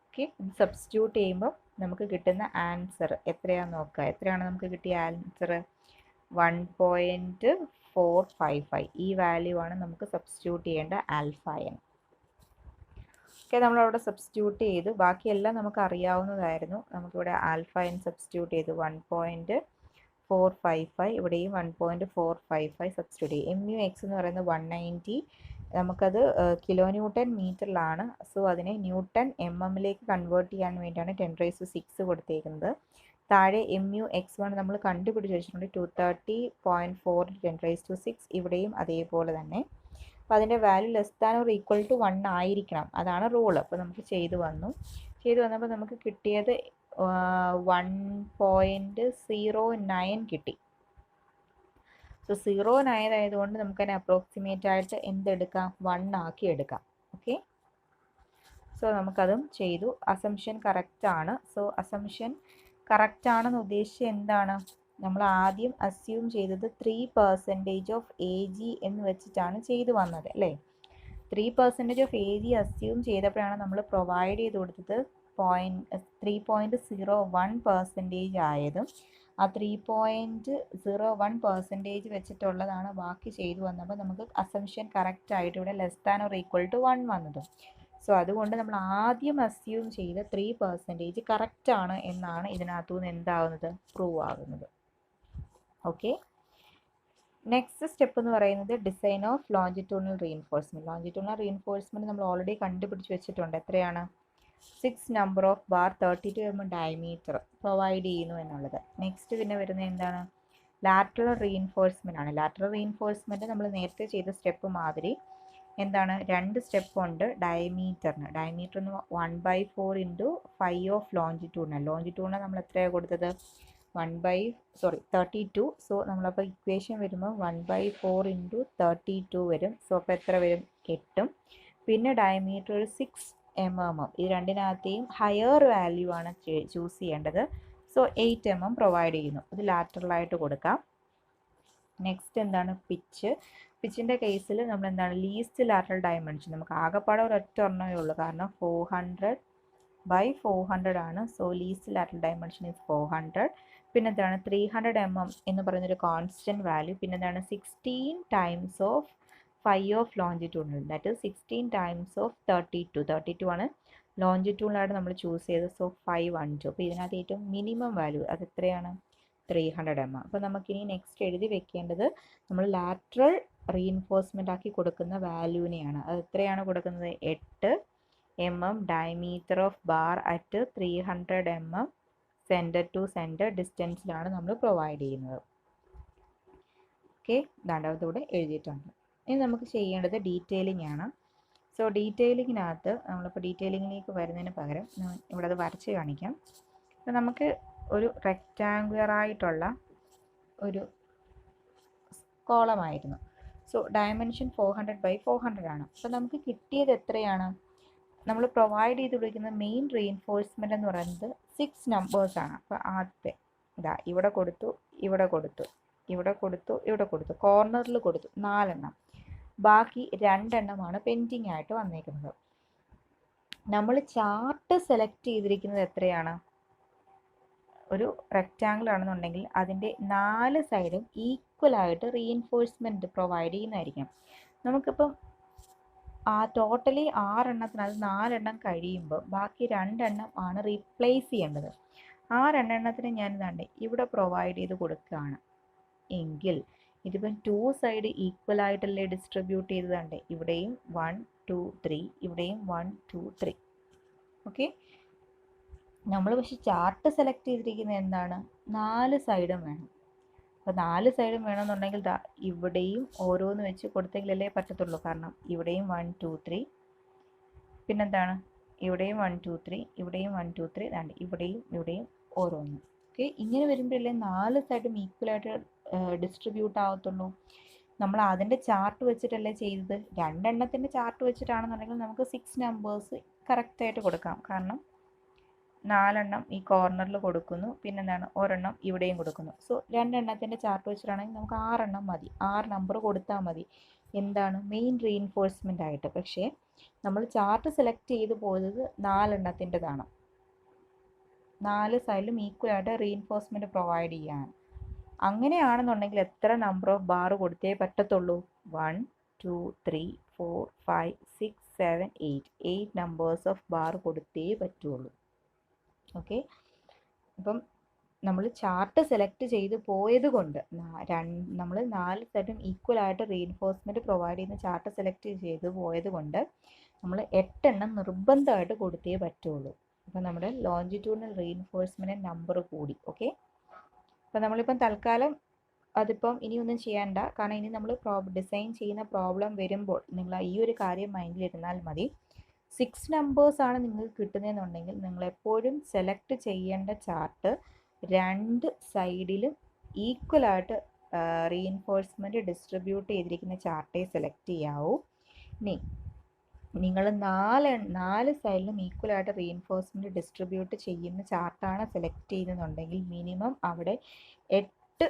ഓക്കെ, സബ്സ്റ്റിറ്റ്യൂട്ട് ചെയ്യുമ്പോൾ നമുക്ക് കിട്ടുന്ന ആൻസർ എത്രയാണെന്ന് നോക്കുക. എത്രയാണ് നമുക്ക് കിട്ടിയ ആൻസർ? 1.455. ഈ വാല്യൂ ആണ് നമുക്ക് സബ്സ്റ്റിറ്റ്യൂട്ട് ചെയ്യേണ്ട ആൽഫ എൻ. ഓക്കെ, നമ്മളവിടെ സബ്സ്റ്റിറ്റ്യൂട്ട് ചെയ്തു. ബാക്കിയെല്ലാം നമുക്ക് അറിയാവുന്നതായിരുന്നു. നമുക്കിവിടെ ആൽഫ എൻ സബ്സ്റ്റിറ്റ്യൂട്ട് ചെയ്തു 1.455. ഇവിടെയും 1.455 സബ്സ്റ്റിറ്റ്യൂട്ട് ചെയ്യും. എം യു എക്സ് എന്ന് പറയുന്നത് 190. നമുക്കത് കിലോ ന്യൂട്ടൺ മീറ്ററിലാണ്. സോ അതിനെ ന്യൂട്ടൺ എം എമ്മിലേക്ക് കൺവേർട്ട് ചെയ്യാൻ വേണ്ടിയാണ് 10⁻6 കൊടുത്തേക്കുന്നത്. താഴെ എം യു എക്സ് 1 നമ്മൾ കണ്ടുപിടിച്ച് വെച്ചിട്ടുണ്ട് 230.4 10⁻6. ഇവിടെയും അതേപോലെ തന്നെ. അപ്പോൾ അതിൻ്റെ വാല്യൂ <= 1 ആയിരിക്കണം. അതാണ് റൂള്. അപ്പോൾ നമുക്ക് ചെയ്തു വന്നപ്പോൾ നമുക്ക് കിട്ടിയത് 1.09 കിട്ടി. സോ 0.9 ആയതുകൊണ്ട് നമുക്കതിനെ അപ്രോക്സിമേറ്റ് ആയിട്ട് എന്തെടുക്കാം? 1 ആക്കി എടുക്കാം. ഓക്കെ, സോ നമുക്കതും ചെയ്തു. അസംഷൻ കറക്റ്റാണ്. സോ അസംഷൻ കറക്റ്റ് ആണെന്ന് ഉദ്ദേശിച്ച് എന്താണ്? നമ്മൾ ആദ്യം അസ്യൂം ചെയ്തത് 3% ഓഫ് എ ജി എന്ന് വെച്ചിട്ടാണ് ചെയ്തു വന്നത് അല്ലേ? 3% ഓഫ് എ ജി അസ്യൂം ചെയ്തപ്പോഴാണ് നമ്മൾ പ്രൊവൈഡ് ചെയ്ത് കൊടുത്തത് 3.01% ആയതും ആ 3.01% വെച്ചിട്ടുള്ളതാണ് ബാക്കി ചെയ്തു വന്നപ്പോൾ നമുക്ക് അസംഷൻ കറക്റ്റ് ആയിട്ട് ഇവിടെ <= 1 വന്നതും. സോ അതുകൊണ്ട് നമ്മൾ ആദ്യം അസ്യൂം ചെയ്ത 3% കറക്റ്റ് ആണ് എന്നാണ് ഇതിനകത്തുനിന്ന് എന്താവുന്നത്? പ്രൂവ് ആകുന്നത്. ഓക്കെ, നെക്സ്റ്റ് സ്റ്റെപ്പ് എന്ന് പറയുന്നത് ഡിസൈൻ ഓഫ് ലോഞ്ചിറ്റ്യൂണൽ റീഇൻഫോഴ്സ്മെൻറ്റ് നമ്മൾ ഓൾറെഡി കണ്ടുപിടിച്ച് വെച്ചിട്ടുണ്ട്. എത്രയാണ്? 6 number of bar 32 mm diameter provide ചെയ്യുന്നു എന്നുള്ളത്. നെക്സ്റ്റ് പിന്നെ വരുന്നത് എന്താണ്? ലാറ്ററൽ റീഇൻഫോഴ്സ്മെൻ്റ് ആണ്. ലാറ്ററൽ റീഇൻഫോഴ്സ്മെൻറ്റ് നമ്മൾ നേരത്തെ ചെയ്ത സ്റ്റെപ്പ് മാതിരി എന്താണ്? 2 സ്റ്റെപ്പ് ഉണ്ട് ഡയമീറ്ററിന്. ഡയമീറ്ററിന് 1/4 ഇൻറ്റു 5 ഓഫ് ലോഞ്ചിറ്റ്യൂഡിന് നമ്മൾ എത്രയാണ് കൊടുത്തത്? 32. സോ നമ്മളപ്പോൾ ഇക്വേഷൻ വരുമ്പോൾ 1/4 ഇൻറ്റു 32 വരും. സോ അപ്പോൾ എത്ര വരും? 8. പിന്നെ ഡയമീറ്റർ ഒരു 6 mm. ഈ രണ്ടിനകത്തെയും ഹയർ വാല്യൂ ആണ് ചൂസ് ചെയ്യേണ്ടത്. സോ 8 mm പ്രൊവൈഡ് ചെയ്യുന്നു. ഇത് ലാറ്ററലായിട്ട് കൊടുക്കാം. നെക്സ്റ്റ് എന്താണ്? പിച്ചിൻ്റെ കേസിൽ നമ്മൾ എന്താണ്? Least lateral dimension. നമുക്ക് ആകെപ്പാടെ ഒരൊറ്റ ഒരെണ്ണമേ ഉള്ളൂ. കാരണം 400/400 ആണ്. So least lateral dimension is 400. പിന്നെ എന്താണ്? 300 mm എന്ന് പറയുന്നൊരു കോൺസ്റ്റൻറ്റ് വാല്യൂ. പിന്നെ എന്താണ്? 16 times of 5 of longitudinal. That is 16 times of 32 ആണ് ലോഞ്ചിറ്റ്യൂഡിനായിട്ട് നമ്മൾ ചൂസ് ചെയ്തത്. സോ 512. അപ്പോൾ ഇതിനകത്ത് ഏറ്റവും മിനിമം വാല്യൂ അത് എത്രയാണ്? 300 mm. അപ്പോൾ നമുക്കിനി നെക്സ്റ്റ് എഴുതി വെക്കേണ്ടത് നമ്മൾ ലാറ്ററൽ റീഇൻഫോഴ്സ്മെൻ്റ് ആക്കി കൊടുക്കുന്ന വാല്യൂവിനെയാണ്. അത് എത്രയാണ് കൊടുക്കുന്നത്? 8 mm diameter of bar at 300 mm centre to centre ഡിസ്റ്റൻസിലാണ് നമ്മൾ പ്രൊവൈഡ് ചെയ്യുന്നത്. ഓക്കെ, രണ്ടാമത്തൂടെ എഴുതിയിട്ടുണ്ട്. ഇനി നമുക്ക് ചെയ്യേണ്ടത് ഡീറ്റെയിലിംഗ് ആണ്. സോ ഡീറ്റെയിലിങ്ങിനകത്ത് നമ്മളിപ്പോൾ ഡീറ്റെയിലിങ്ങിലേക്ക് വരുന്നതിന് പകരം ഇവിടെ അത് വരച്ച് കാണിക്കാം. അപ്പോൾ നമുക്ക് ഒരു റെക്റ്റാങ്കുലർ ആയിട്ടുള്ള ഒരു കോളമായിരുന്നു. സോ ഡയമെൻഷൻ 400/400 ആണ്. അപ്പോൾ നമുക്ക് കിട്ടിയത് എത്രയാണ്? നമ്മൾ പ്രൊവൈഡ് ചെയ്ത് കൊടുക്കുന്ന മെയിൻ റീഇൻഫോഴ്സ്മെൻ്റ് എന്ന് പറയുന്നത് 6 നമ്പേഴ്സാണ്. അപ്പോൾ ആദ്യത്തെ ഇതാ ഇവിടെ കൊടുത്തു, ഇവിടെ കൊടുത്തു, ഇവിടെ കൊടുത്തു, ഇവിടെ കൊടുത്തു, കോർണറിൽ കൊടുത്തു 4 എണ്ണം. ബാക്കി 2 എണ്ണമാണ് പെൻഡിങ് ആയിട്ട് വന്നേക്കുന്നത്. നമ്മൾ ചാർട്ട് സെലക്ട് ചെയ്തിരിക്കുന്നത് എത്രയാണ്? ഒരു റെക്റ്റാങ്കിൾ ആണെന്നുണ്ടെങ്കിൽ അതിൻ്റെ 4 സൈഡും ഈക്വലായിട്ട് റീഇൻഫോഴ്സ്മെൻറ്റ് പ്രൊവൈഡ് ചെയ്യുന്നതായിരിക്കും. നമുക്കിപ്പം ടോട്ടലി 6 എണ്ണത്തിനകത്ത് 4 എണ്ണം കഴിയുമ്പോൾ ബാക്കി 2 എണ്ണം ആണ് റീപ്ലേസ് ചെയ്യേണ്ടത്. ആ 2 എണ്ണത്തിന് ഞാൻ ഇതാണ്ട് ഇവിടെ പ്രൊവൈഡ് ചെയ്ത് കൊടുക്കുകയാണ് എങ്കിൽ ഇതിപ്പം 2 സൈഡ് ഈക്വൽ ആയിട്ടല്ലേ ഡിസ്ട്രിബ്യൂട്ട് ചെയ്തതുണ്ട്. ഇവിടെയും 1 2 3, ഇവിടെയും 1 2 3. ഓക്കെ, നമ്മൾ പക്ഷെ ചാർട്ട് സെലക്ട് ചെയ്തിരിക്കുന്നത് എന്താണ്? 4 സൈഡും വേണം. അപ്പോൾ 4 സൈഡും വേണമെന്നുണ്ടെങ്കിൽ ഇവിടെയും ഓരോന്ന് വെച്ച് കൊടുത്തെങ്കിലല്ലേ പറ്റത്തുള്ളൂ. കാരണം ഇവിടെയും 1 2 3, പിന്നെന്താണ് ഇവിടെയും 1 2 3, ഇവിടെയും 1 2 3, ഇവിടെയും ഓരോന്ന്. ഓക്കെ, ഇങ്ങനെ വരുമ്പോഴല്ലേ 4 സൈഡും ഈക്വലായിട്ട് ഡിസ്ട്രിബ്യൂട്ട് ആവത്തുള്ളൂ. നമ്മൾ അതിൻ്റെ ചാർട്ട് വെച്ചിട്ടല്ലേ ചെയ്തത്. 2 എണ്ണത്തിൻ്റെ ചാർട്ട് വെച്ചിട്ടാണെന്നുണ്ടെങ്കിൽ നമുക്ക് 6 നമ്പേഴ്സ് കറക്റ്റായിട്ട് കൊടുക്കാം. കാരണം 4 എണ്ണം ഈ കോർണറിൽ കൊടുക്കുന്നു, പിന്നെന്താണ് ഒരെണ്ണം ഇവിടെയും കൊടുക്കുന്നു. സോ 2 എണ്ണത്തിൻ്റെ ചാർട്ട് വെച്ചിട്ടാണെങ്കിൽ നമുക്ക് 6 എണ്ണം മതി, 6 നമ്പർ കൊടുത്താൽ മതി. എന്താണ്? മെയിൻ റീഇൻഫോഴ്സ്മെൻ്റ് ആയിട്ട്. പക്ഷേ നമ്മൾ ചാർട്ട് സെലക്ട് ചെയ്ത് പോയത് 4 എണ്ണത്തിൻ്റെതാണ്. 4 സൈഡിലും ഈക്വലായിട്ട് റീഇൻഫോഴ്സ്മെൻറ്റ് പ്രൊവൈഡ് ചെയ്യാൻ. അങ്ങനെയാണെന്നുണ്ടെങ്കിൽ എത്ര നമ്പർ ഓഫ് ബാർ കൊടുത്തേ പറ്റത്തുള്ളൂ? 1 2 3 4 5 6 7 8 നമ്പേഴ്സ് ഓഫ് ബാർ കൊടുത്തേ പറ്റുള്ളൂ. ഓക്കെ, അപ്പം നമ്മൾ ചാർട്ട് സെലക്ട് ചെയ്ത് പോയത് കൊണ്ട് നമ്മൾ 4 സൈഡും ഈക്വലായിട്ട് റീഇൻഫോഴ്സ്മെൻറ്റ് പ്രൊവൈഡ് ചെയ്യുന്ന ചാർട്ട് സെലക്ട് ചെയ്ത് പോയത് കൊണ്ട് നമ്മൾ 8 എണ്ണം നിർബന്ധമായിട്ട് കൊടുത്തേ പറ്റുള്ളൂ. അപ്പം നമ്മുടെ ലോഞ്ചിറ്റ്യൂഡിനൽ റീഇൻഫോഴ്സ്മെൻറ്റ് നമ്പർ കൂടി. ഓക്കെ, അപ്പം നമ്മളിപ്പം തൽക്കാലം അതിപ്പം ഇനിയൊന്നും ചെയ്യണ്ട. കാരണം ഇനി നമ്മൾ ഡിസൈൻ ചെയ്യുന്ന പ്രോബ്ലം വരുമ്പോൾ നിങ്ങൾ ഈ ഒരു കാര്യം മൈൻഡിലിരുന്നാൽ മതി. 6 നമ്പേഴ്സാണ് നിങ്ങൾക്ക് കിട്ടുന്നതെന്നുണ്ടെങ്കിൽ നിങ്ങൾ എപ്പോഴും സെലക്ട് ചെയ്യേണ്ട ചാർട്ട് 2 സൈഡിലും ഈക്വലായിട്ട് റീഇൻഫോഴ്സ്മെൻറ്റ് ഡിസ്ട്രിബ്യൂട്ട് ചെയ്തിരിക്കുന്ന ചാർട്ടേ സെലക്ട് ചെയ്യാവൂ. ഇനി നിങ്ങൾ 4 സൈഡിലും ഈക്വലായിട്ട് റീഇൻഫോഴ്സ്മെൻറ്റ് ഡിസ്ട്രിബ്യൂട്ട് ചെയ്യുന്ന ചാർട്ടാണ് സെലക്ട് ചെയ്യുന്നതെന്നുണ്ടെങ്കിൽ മിനിമം അവിടെ 8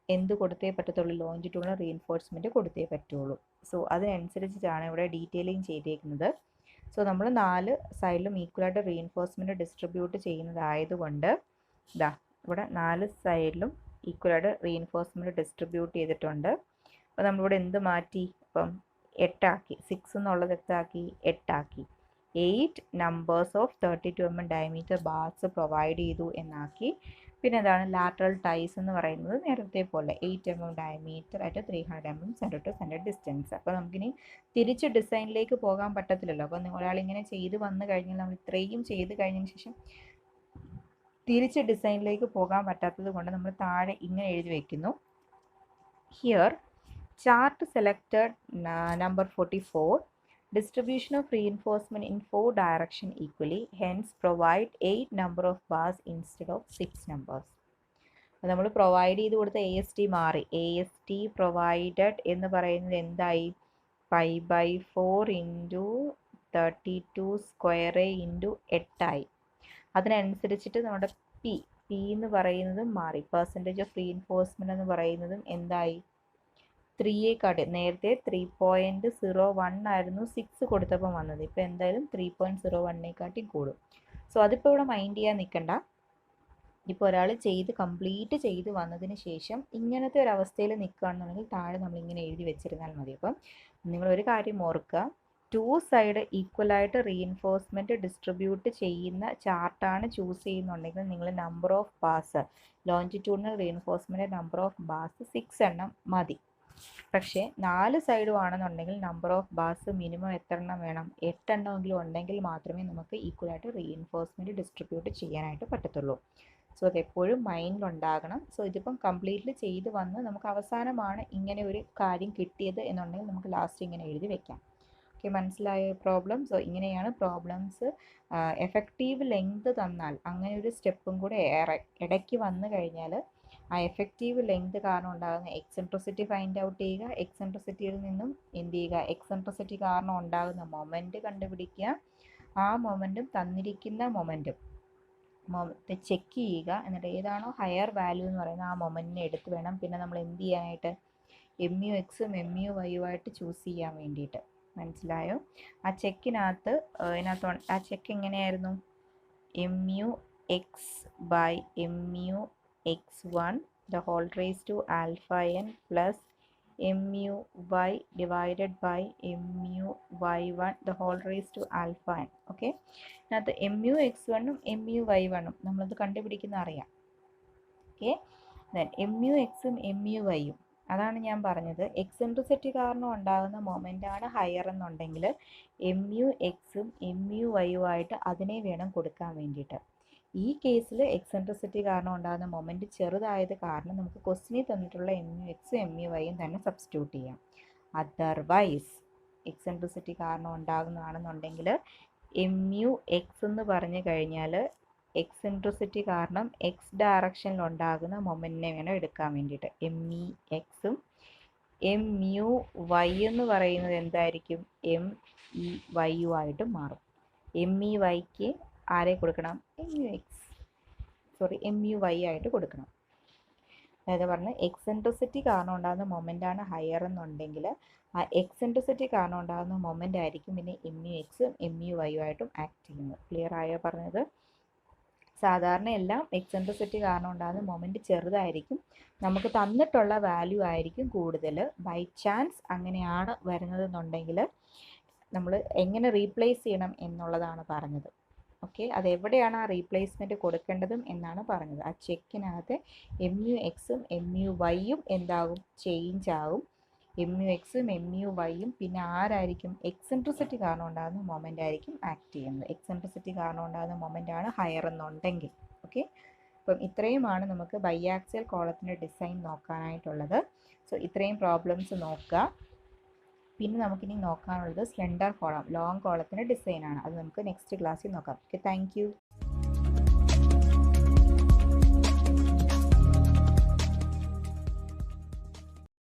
എന്ത് കൊടുത്തേ പറ്റത്തുള്ളൂ? ലോഞ്ചിറ്റ്യൂഡിനൽ റീഇൻഫോഴ്സ്മെൻറ്റ് കൊടുത്തേ പറ്റുള്ളൂ. സോ അതിനനുസരിച്ചിട്ടാണ് ഇവിടെ ഡീറ്റെയിലിംഗ് ചെയ്തേക്കുന്നത്. സോ നമ്മൾ 4 സൈഡിലും ഈക്വലായിട്ട് റീഇൻഫോഴ്സ്മെൻറ്റ് ഡിസ്ട്രിബ്യൂട്ട് ചെയ്യുന്നതായതുകൊണ്ട് ഇവിടെ 4 സൈഡിലും ഈക്വലായിട്ട് റീഇൻഫോഴ്സ്മെൻറ്റ് ഡിസ്ട്രിബ്യൂട്ട് ചെയ്തിട്ടുണ്ട്. അപ്പോൾ നമ്മളിവിടെ എന്ത് മാറ്റി? ഇപ്പം 8 ആക്കി, 6 എന്നുള്ളത് എത്താക്കി 8 ആക്കി. 8 numbers of 32 mm diameter bars provide ചെയ്തു എന്നാക്കി. പിന്നെ എന്താണ്? ലാറ്ററൽ ടൈസ് എന്ന് പറയുന്നത് നേരത്തെ പോലെ 8 mm ഡയമീറ്റർ ആയിട്ട് 300 mm centre to centre distance. അപ്പോൾ നമുക്കിനി തിരിച്ച് ഡിസൈനിലേക്ക് പോകാൻ പറ്റത്തില്ലല്ലോ. അപ്പോൾ ഒരാളിങ്ങനെ ചെയ്ത് വന്നു കഴിഞ്ഞാൽ നമ്മൾ ഇത്രയും ചെയ്ത് കഴിഞ്ഞതിന് ശേഷം തിരിച്ച് ഡിസൈനിലേക്ക് പോകാൻ പറ്റാത്തത് കൊണ്ട് നമ്മൾ താഴെ ഇങ്ങനെ എഴുതി വയ്ക്കുന്നു. Here chart selected number 44, distribution of reinforcement in 4 direction equally, hence provide 8 number of bars instead of 6 numbers. നമ്മൾ പ്രൊവൈഡ് ചെയ്ത് കൊടുത്ത AST മാറി. AST പ്രൊവൈഡഡ് എന്ന് പറയുന്നത് എന്തായി? 5/4 ഇൻറ്റു 32 സ്ക്വയർ ഇൻറ്റു 8 ആയി. അതിനനുസരിച്ചിട്ട് നമ്മുടെ പി എന്ന് പറയുന്നതും മാറി. പെർസെൻറ്റേജ് ഓഫ് റീഇൻഫോഴ്സ്മെൻറ്റ് എന്ന് പറയുന്നതും എന്തായി? 3 നേരത്തെ 3.01 ആയിരുന്നു 6 കൊടുത്തപ്പോൾ വന്നത്. ഇപ്പോൾ എന്തായാലും 3.01 കൂടും. സോ അതിപ്പോൾ ഇവിടെ മൈൻഡ് ചെയ്യാൻ നിൽക്കണ്ട. ഇപ്പോൾ ഒരാൾ കംപ്ലീറ്റ് ചെയ്ത് വന്നതിന് ശേഷം ഇങ്ങനത്തെ ഒരു അവസ്ഥയിൽ നിൽക്കുകയാണെന്നുണ്ടെങ്കിൽ താഴെ നമ്മളിങ്ങനെ എഴുതി വെച്ചിരുന്നാൽ മതി. അപ്പം നിങ്ങളൊരു കാര്യം ഓർക്കുക, 2 സൈഡ് ഈക്വലായിട്ട് റീഇൻഫോഴ്സ്മെൻറ്റ് ഡിസ്ട്രിബ്യൂട്ട് ചെയ്യുന്ന ചാർട്ടാണ് ചൂസ് ചെയ്യുന്നുണ്ടെങ്കിൽ നിങ്ങൾ number of bars, longitudinal reinforcement number of bars 6 എണ്ണം മതി. പക്ഷേ 4 സൈഡും ആണെന്നുണ്ടെങ്കിൽ നമ്പർ ഓഫ് ബാർസ് മിനിമം എത്ര എണ്ണം വേണം? 8 എണ്ണമെങ്കിലും ഉണ്ടെങ്കിൽ മാത്രമേ നമുക്ക് ഈക്വലായിട്ട് റീഇൻഫോഴ്സ്മെൻറ്റ് ഡിസ്ട്രിബ്യൂട്ട് ചെയ്യാനായിട്ട് പറ്റത്തുള്ളൂ. സോ അതെപ്പോഴും മൈൻഡിലുണ്ടാകണം. സോ ഇതിപ്പം കംപ്ലീറ്റ്ലി ചെയ്ത് വന്ന് നമുക്ക് അവസാനമാണ് ഇങ്ങനെ ഒരു കാര്യം കിട്ടിയത് എന്നുണ്ടെങ്കിൽ നമുക്ക് ലാസ്റ്റ് ഇങ്ങനെ എഴുതി വെക്കാം. ഓക്കെ, മനസ്സിലായ പ്രോബ്ലം? സോ ഇങ്ങനെയാണ് പ്രോബ്ലംസ്. എഫക്റ്റീവ് ലെങ്ത് തന്നാൽ അങ്ങനെ ഒരു സ്റ്റെപ്പും കൂടെ ഇടയ്ക്ക് വന്നു കഴിഞ്ഞാൽ ആ എഫക്റ്റീവ് ലെങ്ത് കാരണം ഉണ്ടാകുന്ന എക്സെൻട്രിസിറ്റി ഫൈൻഡ് ഔട്ട് ചെയ്യുക. എക്സെൻട്രിസിറ്റിയിൽ നിന്നും എന്ത് ചെയ്യുക, എക്സെൻട്രിസിറ്റി കാരണം ഉണ്ടാകുന്ന മൊമെൻറ്റ് കണ്ടുപിടിക്കുക. ആ മൊമെൻറ്റും തന്നിരിക്കുന്ന മൊമെൻറ്റും ചെക്ക് ചെയ്യുക. എന്നിട്ട് ഏതാണോ ഹയർ വാല്യൂ എന്ന് പറയുന്നത് ആ മൊമെൻറ്റിനെ എടുത്ത് വേണം പിന്നെ നമ്മൾ എന്ത് ചെയ്യാനായിട്ട് എം യു എക്സും എം യു വൈയുമായിട്ട് ചൂസ് ചെയ്യാൻ വേണ്ടിയിട്ട്. മനസ്സിലായോ? ആ ചെക്കിനകത്ത് ആ ചെക്ക് എങ്ങനെയായിരുന്നു? M U X by M U X one the whole raise to alpha N plus M U Y divided by M U Y one the whole raise to alpha N. Okay, അതിനകത്ത് M U X വണ്ണും M U Y വണ്ണും നമ്മളത് കണ്ടുപിടിക്കുന്ന അറിയാം. Okay, then M U എക്സും M U വൈയും, അതാണ് ഞാൻ പറഞ്ഞത്. എക്സെൻട്രിസിറ്റി കാരണം ഉണ്ടാകുന്ന മൊമെൻ്റ് ആണ് ഹയർ എന്നുണ്ടെങ്കിൽ എം യു എക്സും എം യു വൈയും ആയിട്ട് അതിനെ വേണം കൊടുക്കാൻ വേണ്ടിയിട്ട്. ഈ കേസിൽ എക്സെൻട്രിസിറ്റി കാരണം ഉണ്ടാകുന്ന മൊമെൻറ്റ് ചെറുതായത് കാരണം നമുക്ക് ക്വസ്റ്റിനിൽ തന്നിട്ടുള്ള എം യു എക്സും എം യു വൈയും തന്നെ സബ്സ്റ്റിറ്റ്യൂട്ട് ചെയ്യാം. അതർവൈസ് എക്സെൻട്രിസിറ്റി കാരണം ഉണ്ടാകുന്നതാണെന്നുണ്ടെങ്കിൽ എം യു എക്സ് എന്ന് പറഞ്ഞു കഴിഞ്ഞാൽ എക്സെൻട്രിസിറ്റി കാരണം എക്സ് ഡയറക്ഷനിൽ ഉണ്ടാകുന്ന മൊമെൻറ്റിനെ വേണം എടുക്കാൻ വേണ്ടിയിട്ട്. എം ഇ എക്സും എം യു വൈ എന്ന് പറയുന്നത് എന്തായിരിക്കും? എം ഇ വൈയു ആയിട്ട് മാറും. എം ഇ വൈക്ക് ആരെ കൊടുക്കണം? എം യു വൈ ആയിട്ട് കൊടുക്കണം. അതായത് പറഞ്ഞ് എക്സെൻട്രിസിറ്റി കാരണം ഉണ്ടാകുന്ന മൊമെൻ്റ് ആണ് ഹയർ എന്നുണ്ടെങ്കിൽ ആ എക്സെൻട്രിസിറ്റി കാരണം ഉണ്ടാകുന്ന മൊമെൻ്റ് ആയിരിക്കും പിന്നെ എം യു എക്സും എം യു വൈയും ആയിട്ടും ആക്ട് ചെയ്യുന്നത്. ക്ലിയർ ആയോ പറഞ്ഞത്? സാധാരണ എല്ലാം എക്സെൻട്രിസിറ്റി കാരണം ഉണ്ടാകുന്ന മൊമെൻറ്റ് ചെറുതായിരിക്കും, നമുക്ക് തന്നിട്ടുള്ള വാല്യൂ ആയിരിക്കും കൂടുതൽ. ബൈ ചാൻസ് അങ്ങനെയാണ് വരുന്നതെന്നുണ്ടെങ്കിൽ നമ്മൾ എങ്ങനെ റീപ്ലേസ് ചെയ്യണം എന്നുള്ളതാണ് പറഞ്ഞത്. ഓക്കെ, അതെവിടെയാണ് ആ റീപ്ലേസ്മെൻറ്റ് കൊടുക്കേണ്ടതും എന്നാണ് പറഞ്ഞത്. ആ ചെക്കിനകത്ത് എം യു എക്സും എം യു വൈയും എന്താകും? ചേഞ്ച് ആകും. എം യു എക്സും എം യു വൈയും പിന്നെ ആരായിരിക്കും? എക്സെൻട്രിസിറ്റി കാരണം ഉണ്ടാകുന്ന മൊമെൻ്റ് ആയിരിക്കും ആക്ട് ചെയ്യുന്നത്. എക്സെൻട്രിസിറ്റി കാരണം ഉണ്ടാകുന്ന മൊമെൻ്റ് ആണ് ഹയർ എന്നുണ്ടെങ്കിൽ. ഓക്കെ, അപ്പം ഇത്രയുമാണ് നമുക്ക് ബൈആക്സിയൽ കോളത്തിൻ്റെ ഡിസൈൻ നോക്കാനായിട്ടുള്ളത്. സോ ഇത്രയും പ്രോബ്ലംസ് നോക്കുക. പിന്നെ നമുക്കിനി നോക്കാനുള്ളത് സ്ലെൻഡർ കോളം, ലോങ് കോളത്തിൻ്റെ ഡിസൈനാണ്. അത് നമുക്ക് നെക്സ്റ്റ് ക്ലാസ്സിൽ നോക്കാം. Okay, thank you.